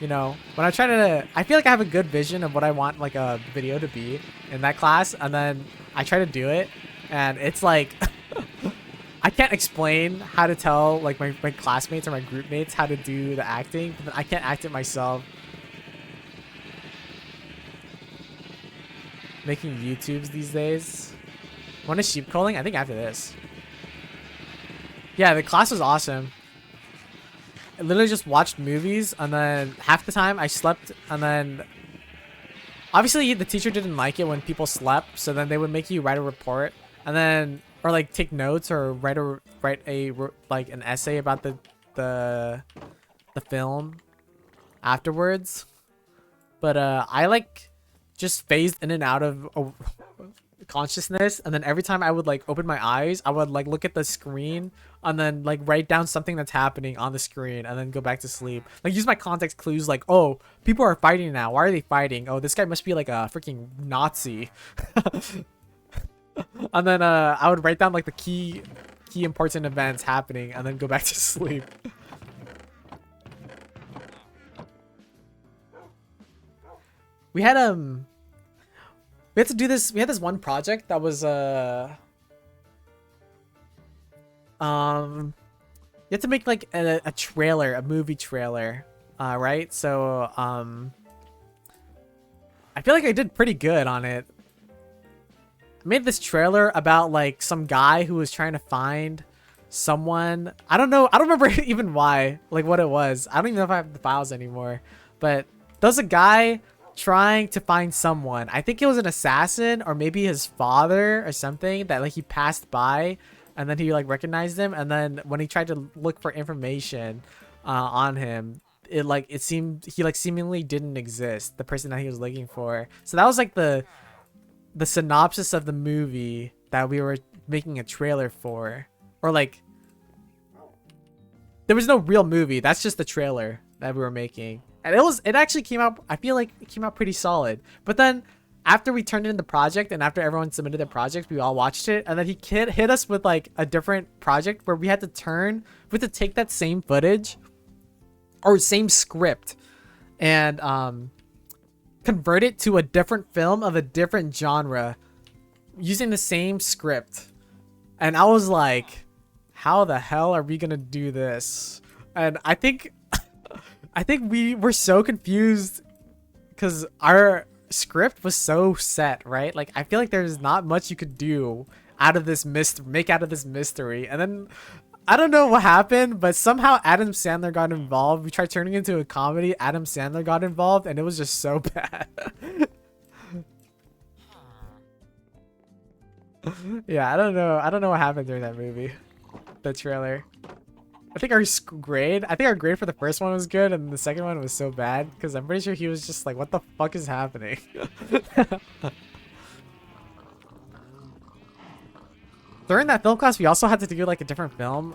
you know, when I'm trying to, I feel like I have a good vision of what I want like a video to be in that class, and then I try to do it, and it's like I can't explain how to tell like my classmates or my group mates how to do the acting, but then I can't act it myself. Making YouTubes these days. When is sheep culling? I think after this. Yeah, the class was awesome. I literally just watched movies, and then half the time I slept, and then obviously the teacher didn't like it when people slept, so then they would make you write a report, and then or like take notes or write a like an essay about the film afterwards. But I like just phased in and out of consciousness, and then every time I would like open my eyes, I would like look at the screen and then like write down something that's happening on the screen and then go back to sleep. Like use my context clues, like, oh, people are fighting now, why are they fighting? Oh, this guy must be like a freaking Nazi. And then I would write down like the key important events happening and then go back to sleep. We had to do this. We had this one project that was you had to make like a trailer, a movie trailer, right? So I feel like I did pretty good on it. I made this trailer about like some guy who was trying to find someone. I don't know. I don't remember even why, like what it was. I don't even know if I have the files anymore, but there's a guy trying to find someone. I think it was an assassin or maybe his father or something that like he passed by, and then he like recognized him, and then when he tried to look for information on him, it seemed he like seemingly didn't exist, the person that he was looking for. So that was like the synopsis of the movie that we were making a trailer for. Or like there was no real movie, that's just the trailer that we were making. And it actually came out, I feel like it came out pretty solid. But then after we turned in the project and after everyone submitted their project, we all watched it, and then he hit us with like a different project where we had to take that same footage or same script and convert it to a different film of a different genre using the same script. And I was like, how the hell are we gonna do this? And I think we were so confused because script was so set, right? Like I feel like there's not much you could do out of this make out of this mystery. And then I don't know what happened, but somehow Adam Sandler got involved. We tried turning it into a comedy. Adam Sandler got involved, and it was just so bad. Yeah, I don't know. I don't know what happened during that movie, the trailer. I think our grade for the first one was good, and the second one was so bad because I'm pretty sure he was just like, "What the fuck is happening?" During that film class, we also had to do like a different film.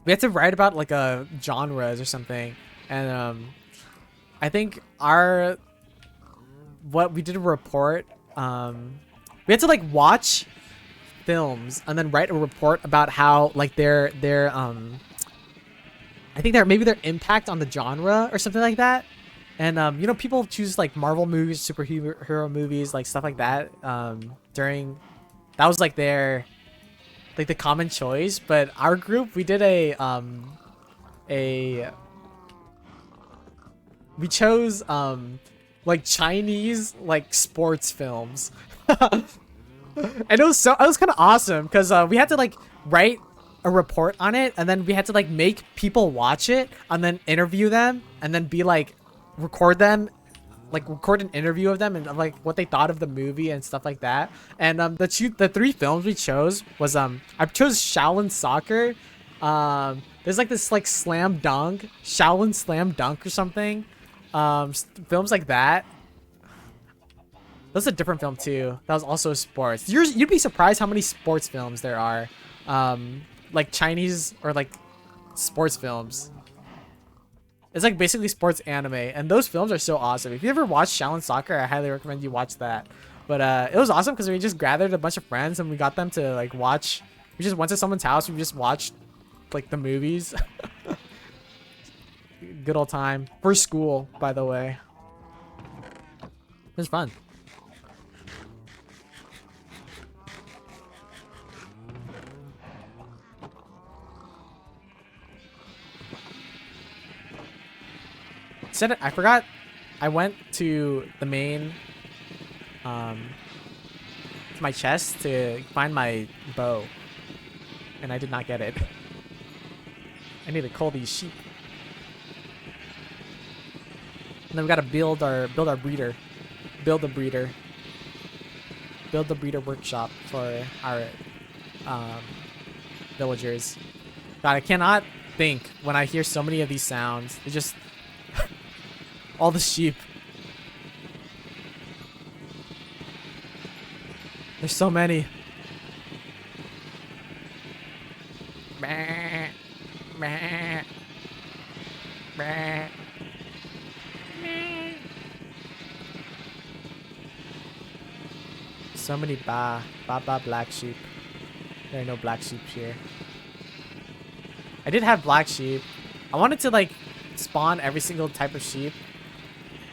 We had to write about like a genres or something, and I think we did a report. We had to like watch films and then write a report about how like their I think maybe their impact on the genre or something like that. And you know, people choose like Marvel movies, superhero movies, like stuff like that. That was like the common choice. But our group, we did we chose like Chinese like sports films. And it was kind of awesome because we had to like write a report on it, and then we had to like make people watch it and then interview them and then be like record an interview of them and like what they thought of the movie and stuff like that. And the three films we chose was I chose Shaolin Soccer. There's like this like Slam Dunk, Shaolin Slam Dunk or something. Films like that. That's a different film too. That was also sports. You'd be surprised how many sports films there are, like Chinese or like sports films. It's like basically sports anime, and those films are so awesome. If you ever watched Shaolin Soccer, I highly recommend you watch that. But it was awesome because we just gathered a bunch of friends and we got them to like watch. We just went to someone's house. We just watched like the movies. Good old time for school, by the way. It was fun. I forgot. I went to the main, to my chest to find my bow, and I did not get it. I need to cull these sheep, and then we gotta build our breeder, build the breeder workshop for our villagers. God, I cannot think when I hear so many of these sounds. It just all the sheep. There's so many. So many black sheep. There are no black sheep here. I did have black sheep. I wanted to like spawn every single type of sheep.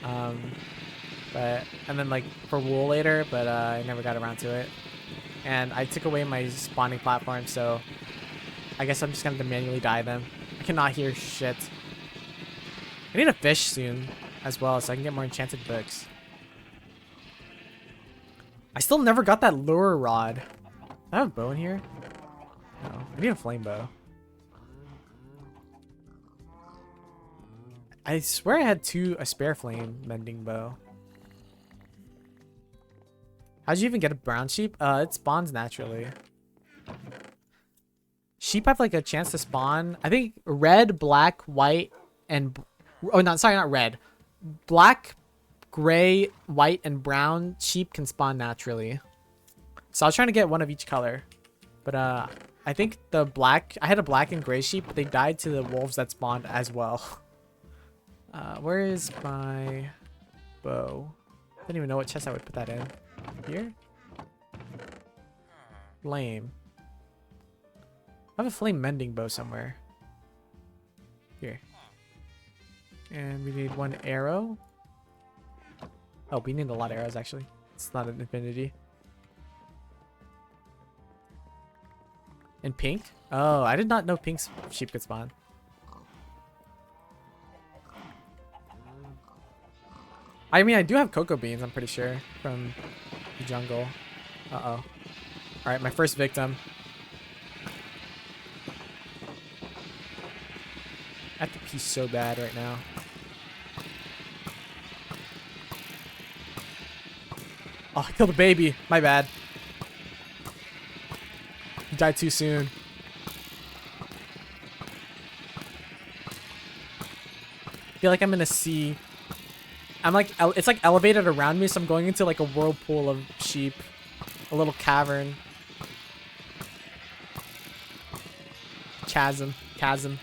And then like for wool later, but I never got around to it. And I took away my spawning platform, so I guess I'm just gonna have to manually dye them. I cannot hear shit. I need a fish soon as well, so I can get more enchanted books. I still never got that lure rod. Do I have a bow in here? No, I need a flame bow. I swear I had a spare flame mending bow. How'd you even get a brown sheep? It spawns naturally. Sheep have like a chance to spawn. I think red, black, white, and not red. Black, gray, white, and brown sheep can spawn naturally. So I was trying to get one of each color, but I think I had a black and gray sheep, but they died to the wolves that spawned as well. Where is my bow? I don't even know what chest I would put that in. Here? Flame. I have a flame mending bow somewhere. Here. And we need one arrow. Oh, we need a lot of arrows actually. It's not an infinity. And pink? Oh, I did not know pink sheep could spawn. I mean, I do have cocoa beans, I'm pretty sure, from the jungle. Uh-oh. Alright, my first victim. I have to pee so bad right now. Oh, I killed a baby. My bad. He died too soon. I feel like I'm in a sea. I'm like, it's like elevated around me, so I'm going into like a whirlpool of sheep. A little cavern. Chasm. Chasm.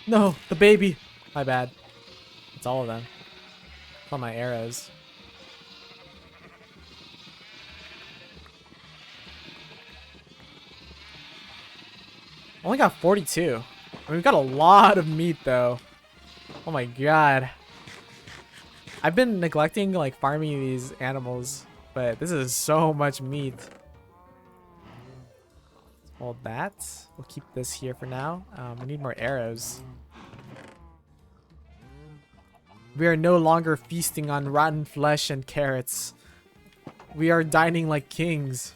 No, the baby. My bad. It's all of them. It's all my arrows. Only got 42. I mean, we've got a lot of meat though. Oh my god. I've been neglecting like farming these animals, but this is so much meat. Hold that. We'll keep this here for now. We need more arrows. We are no longer feasting on rotten flesh and carrots. We are dining like kings.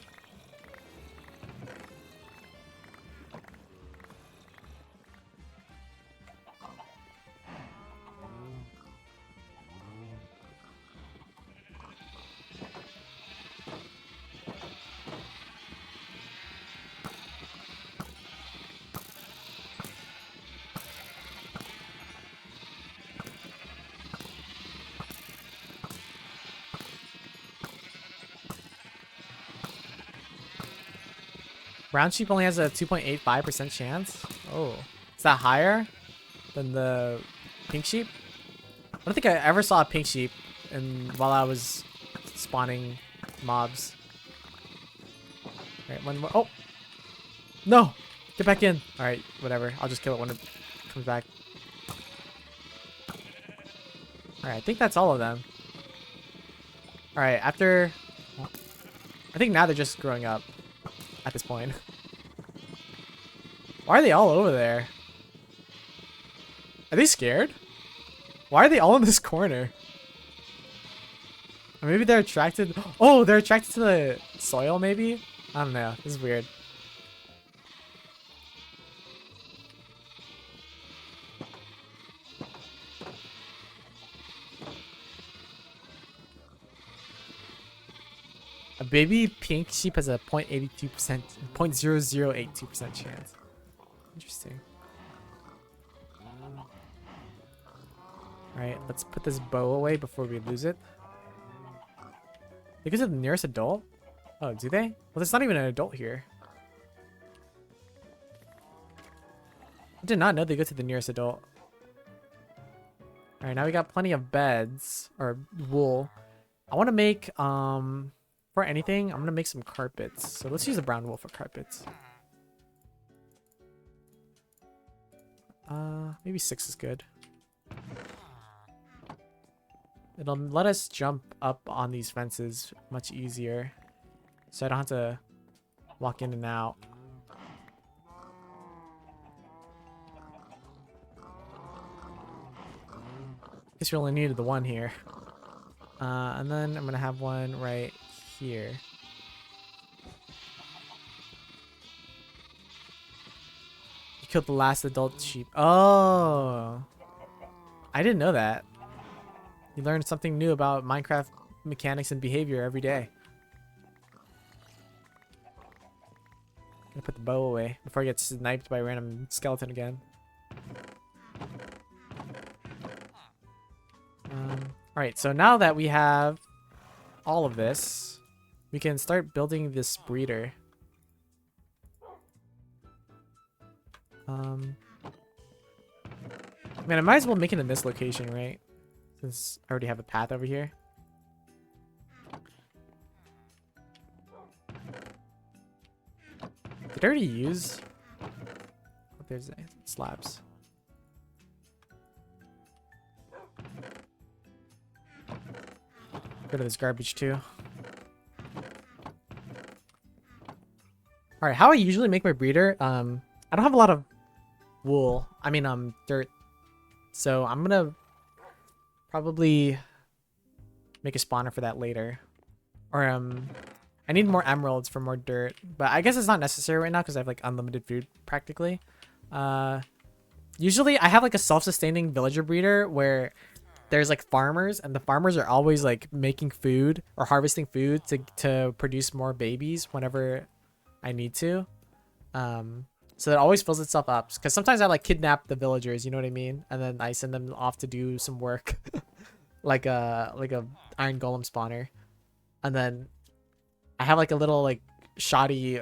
Brown sheep only has a 2.85% chance. Oh, is that higher than the pink sheep? I don't think I ever saw a pink sheep while I was spawning mobs. Alright, one more. Oh! No! Get back in! Alright, whatever. I'll just kill it when it comes back. Alright, I think that's all of them. Alright, after... I think now they're just growing up at this point. Why are they all over there? Are they scared? Why are they all in this corner? Or maybe they're attracted... Oh, they're attracted to the soil, maybe? I don't know. This is weird. A baby pink sheep has a 0.82%, 0.0082% chance. Interesting. Alright, let's put this bow away before we lose it. They go to the nearest adult? Oh, do they? Well, there's not even an adult here. I did not know they go to the nearest adult. Alright, now we got plenty of beds, or wool. I want to make, for anything, I'm going to make some carpets. So let's use the brown wool for carpets. Maybe 6 is good. It'll let us jump up on these fences much easier. So I don't have to walk in and out. Guess we only needed the one here. And then I'm gonna have one right here. You killed the last adult sheep. Oh, I didn't know that. You learn something new about Minecraft mechanics and behavior every day. Gonna put the bow away before I get sniped by a random skeleton again. Alright, so now that we have all of this, we can start building this breeder. Man, I might as well make it in this location, right? Since I already have a path over here. Did I already use... Oh, there's slabs. Rid of this garbage too. All right, how I usually make my breeder. I don't have a lot of wool. I mean, dirt. So I'm gonna probably make a spawner for that later. Or I need more emeralds for more dirt, but I guess it's not necessary right now because I have like unlimited food practically. Usually I have like a self-sustaining villager breeder where there's like farmers, and the farmers are always like making food or harvesting food to produce more babies whenever I need to. So it always fills itself up because sometimes I like kidnap the villagers, you know what I mean, and then I send them off to do some work, like a iron golem spawner, and then I have like a little like shoddy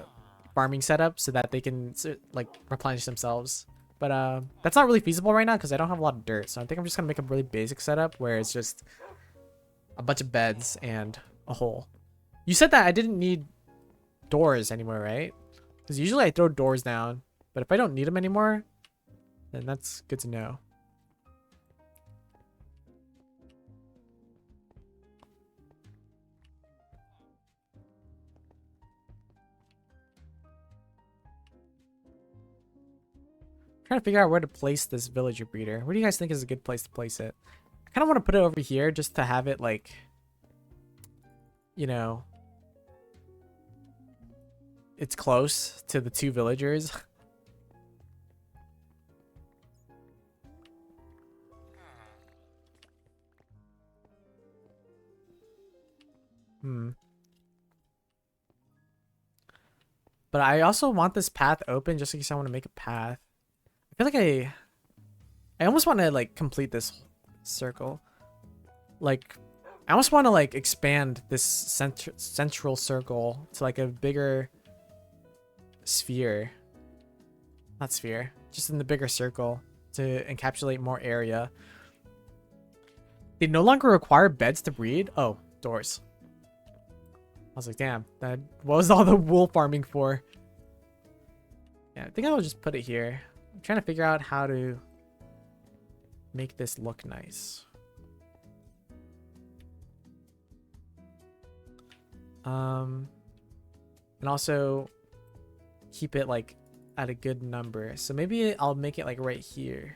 farming setup so that they can like replenish themselves. But that's not really feasible right now because I don't have a lot of dirt. So I think I'm just gonna make a really basic setup where it's just a bunch of beds and a hole. You said that I didn't need doors anymore, right? Because usually I throw doors down, but if I don't need them anymore, then that's good to know. Trying to figure out where to place this villager breeder. Where do you guys think is a good place to place it? I kind of want to put it over here just to have it like, you know, it's close to the two villagers. But I also want this path open just in case I want to make a path. I feel like I almost want to like complete this circle. Like I almost want to like expand this central circle to like a bigger sphere. Not sphere, just in the bigger circle to encapsulate more area. They no longer require beds to breed. Oh, doors. I was like, damn, what was all the wool farming for? Yeah, I think I'll just put it here. I'm trying to figure out how to make this look nice. And also keep it like at a good number. So maybe I'll make it like right here.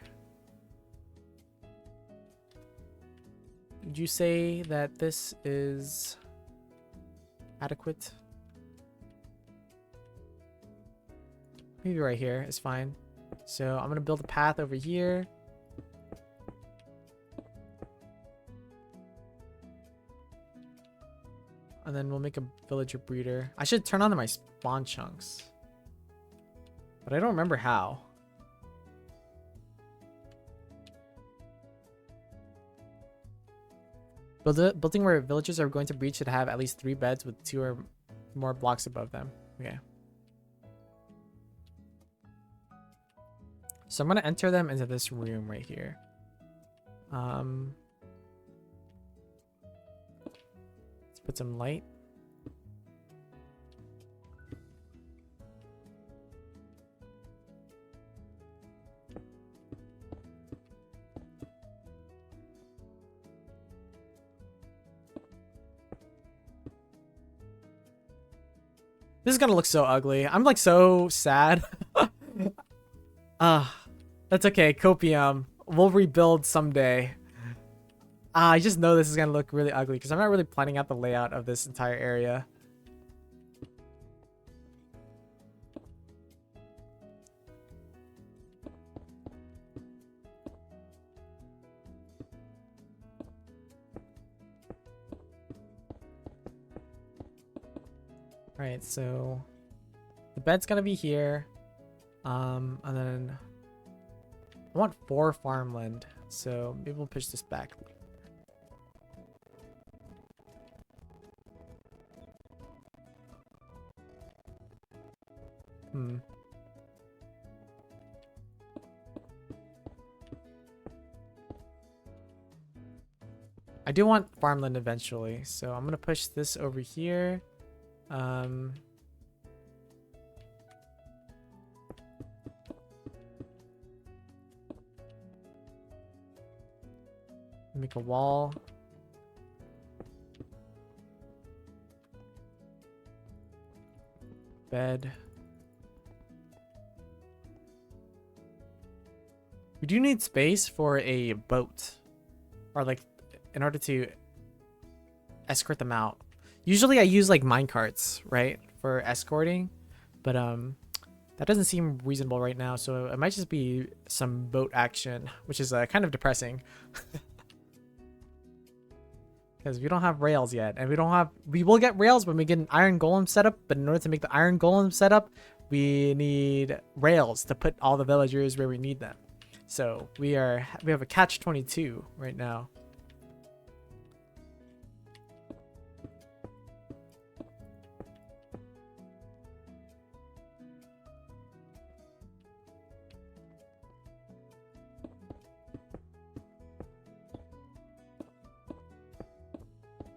Would you say that this is adequate? Maybe right here is fine. So I'm gonna build a path over here. And then we'll make a villager breeder. I should turn on my spawn chunks. But I don't remember how. Building where villagers are going to breed should have at least 3 beds with 2 or more blocks above them. Okay. So I'm going to enter them into this room right here. Let's put some light. This is gonna look so ugly. I'm like so sad. That's okay. Copium. We'll rebuild someday. I just know this is gonna look really ugly because I'm not really planning out the layout of this entire area. Alright, so the bed's gonna be here. And then I want 4 farmland, so maybe we'll push this back. I do want farmland eventually, so I'm gonna push this over here. Make a wall. bed. We do need space for a boat, or like in order to escort them out. Usually I use like minecarts, right, for escorting, but that doesn't seem reasonable right now, so it might just be some boat action, which is kind of depressing. Because we don't have rails yet, and we will get rails when we get an iron golem setup, but in order to make the iron golem setup, we need rails to put all the villagers where we need them. So we have a catch-22 right now.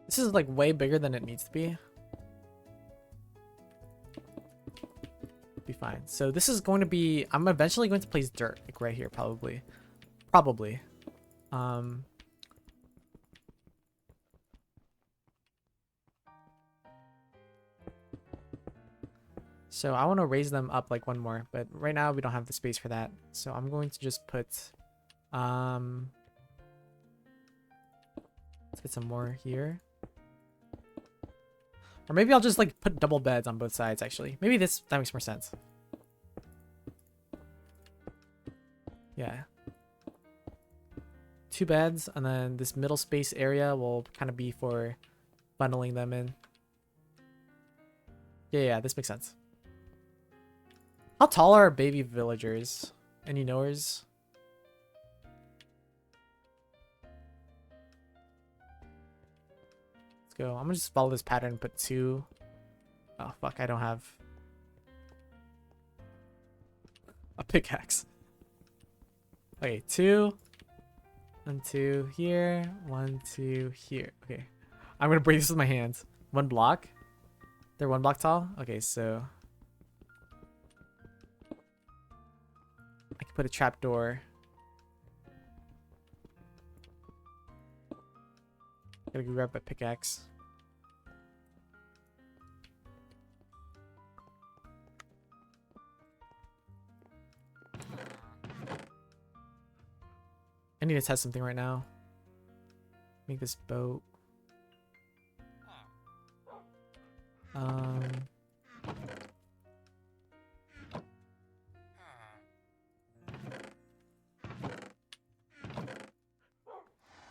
This is like way bigger than it needs to be. Be fine. So this is going to be, I'm eventually going to place dirt like right here, probably. So I want to raise them up like one more, but right now we don't have the space for that. So I'm going to just put let's get some more here. Or maybe I'll just like put double beds on both sides actually. Maybe that makes more sense. Yeah. 2 beds, and then this middle space area will kind of be for bundling them in. Yeah, this makes sense. How tall are baby villagers? Any knowers? Let's go. I'm gonna just follow this pattern and put 2. Oh fuck, I don't have a pickaxe. Okay, 2. 1, 2 here. 1, 2 here. Okay. I'm gonna break this with my hands. 1 block. They're 1 block tall? Okay, so I can put a trapdoor. Gotta go grab my pickaxe. I need to test something right now. Make this boat.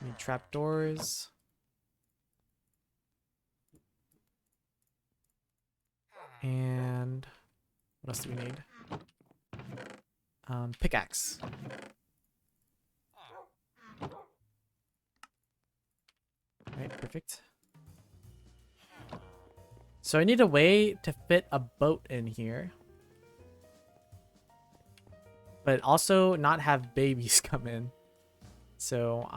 Need trapdoors. And what else do we need? Pickaxe. Alright, perfect. So I need a way to fit a boat in here, but also not have babies come in. So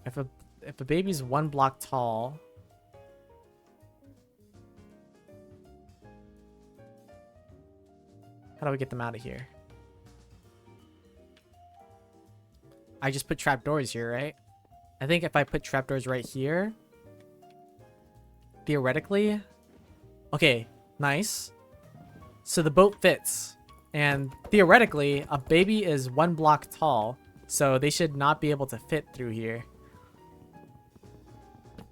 if a baby's 1 block tall, how do we get them out of here? I just put trapdoors here, right? I think if I put trapdoors right here, theoretically, okay, nice. So the boat fits, and theoretically, a baby is 1 block tall, so they should not be able to fit through here.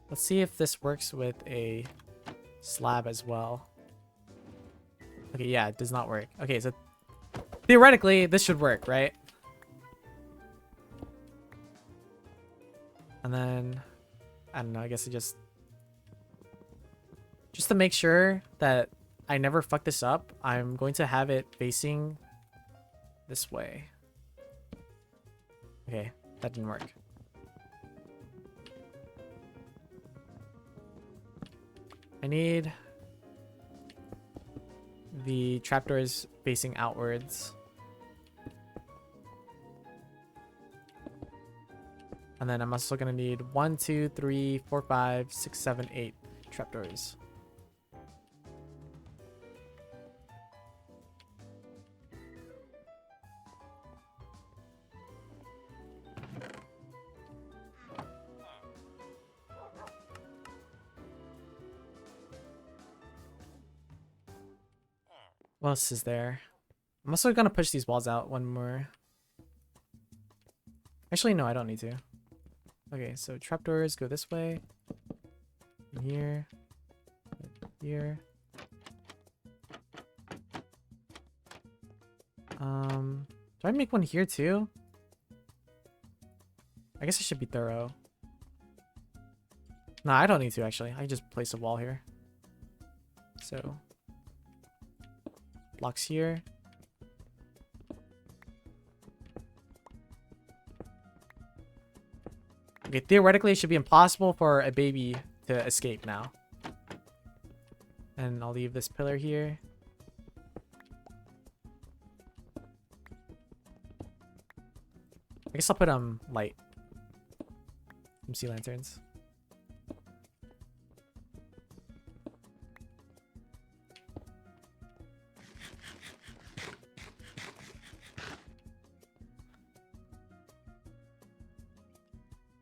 Let's see if this works with a slab as well. Okay, yeah, it does not work. Okay, so theoretically, this should work, right? And then, I don't know, I guess it just to make sure that I never fuck this up, I'm going to have it facing this way. Okay, that didn't work. I need the trapdoors facing outwards. And then I'm also gonna need 1, 2, 3, 4, 5, 6, 7, 8 trapdoors. What else is there? I'm also gonna push these walls out one more. Actually, no, I don't need to. Okay, so trapdoors go this way. Here. Here. Do I make one here too? I guess I should be thorough. No, I don't need to actually. I can just place a wall here. So blocks here. Okay, theoretically it should be impossible for a baby to escape now. And I'll leave this pillar here. I guess I'll put light. Some sea lanterns.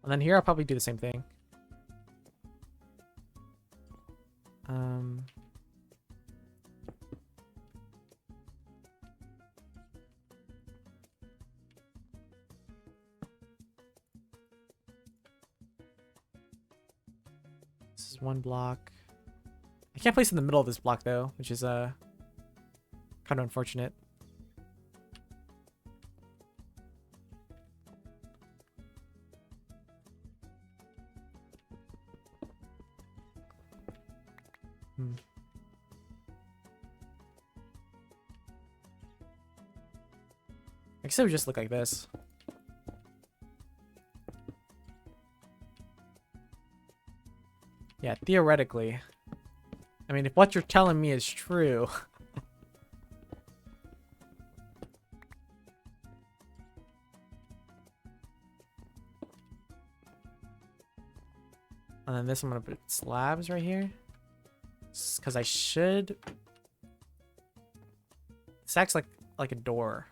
And then here I'll probably do the same thing. This is one block. I can't place in the middle of this block though, which is kind of unfortunate. I guess it would just look like this. Yeah, theoretically. I mean, if what you're telling me is true. And then this I'm gonna put slabs right here. Because I should. This acts like a door.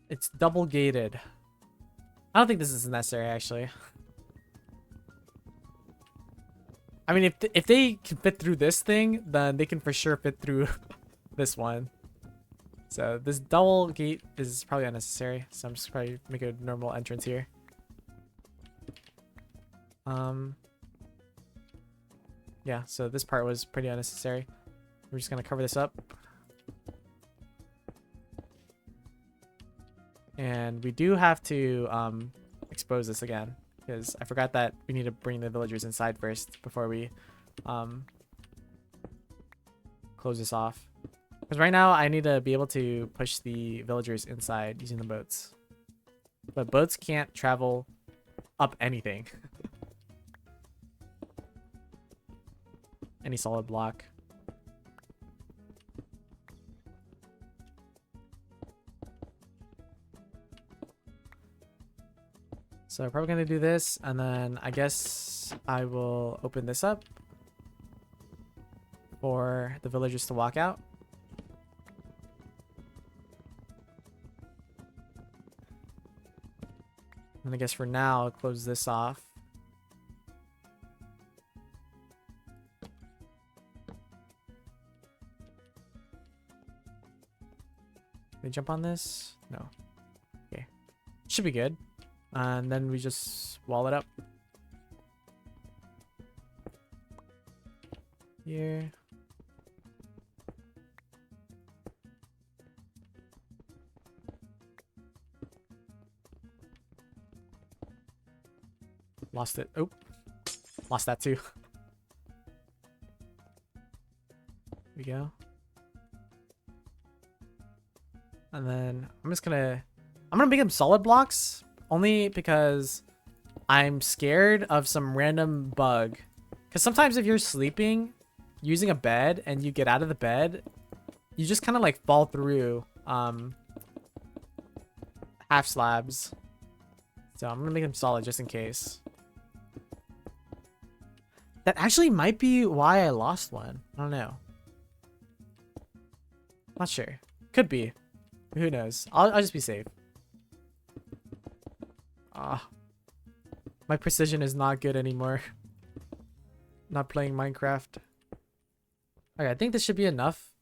It's double gated. I don't think this is necessary, actually. I mean, if they can fit through this thing, then they can for sure fit through this one. So this double gate is probably unnecessary. So I'm just probably make a normal entrance here. Yeah, so this part was pretty unnecessary. We're just gonna cover this up. And we do have to expose this again, because I forgot that we need to bring the villagers inside first before we close this off. Because right now I need to be able to push the villagers inside using the boats. But boats can't travel up anything. Any solid block. So I'm probably going to do this, and then I guess I will open this up for the villagers to walk out. And I guess for now, I'll close this off. Can we jump on this? No. Okay. Should be good. And then we just wall it up. Here. Lost it. Oh, lost that too. Here we go. And then I'm gonna make them solid blocks. Only because I'm scared of some random bug. Because sometimes if you're sleeping using a bed and you get out of the bed, you just kind of like fall through half slabs. So I'm going to make them solid just in case. That actually might be why I lost one. I don't know. Not sure. Could be. Who knows? I'll just be safe. Ah. My precision is not good anymore. Not playing Minecraft. Okay, I think this should be enough.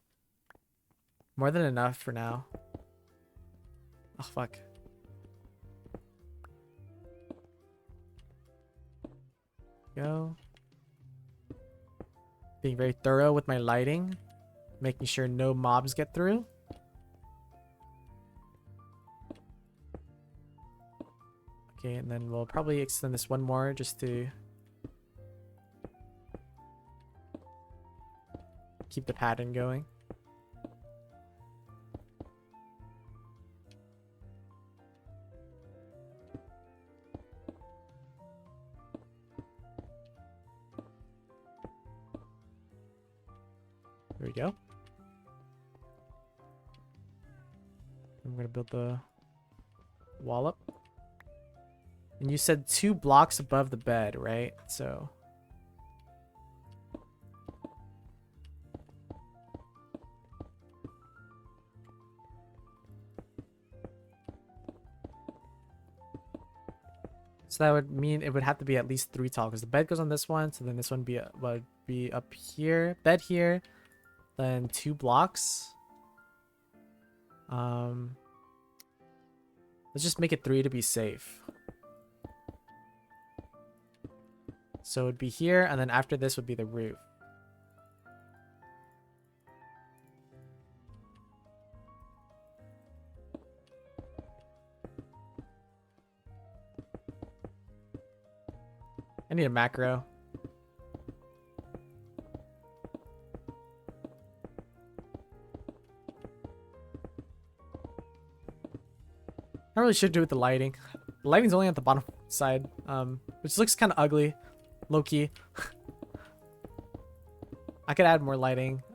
More than enough for now. Oh, fuck. Go. Being very thorough with my lighting. Making sure no mobs get through. Okay, and then we'll probably extend this one more just to keep the pattern going. There we go. I'm gonna build the wall up. And you said 2 blocks above the bed, right? So that would mean it would have to be at least 3 tall because the bed goes on this one, so then this one would be up here, bed here, then 2 blocks. Let's just make it 3 to be safe. So it would be here, and then after this would be the roof. I need a macro. I really should do with the lighting. The lighting's only at the bottom side, which looks kind of ugly, low key. I could add more lighting.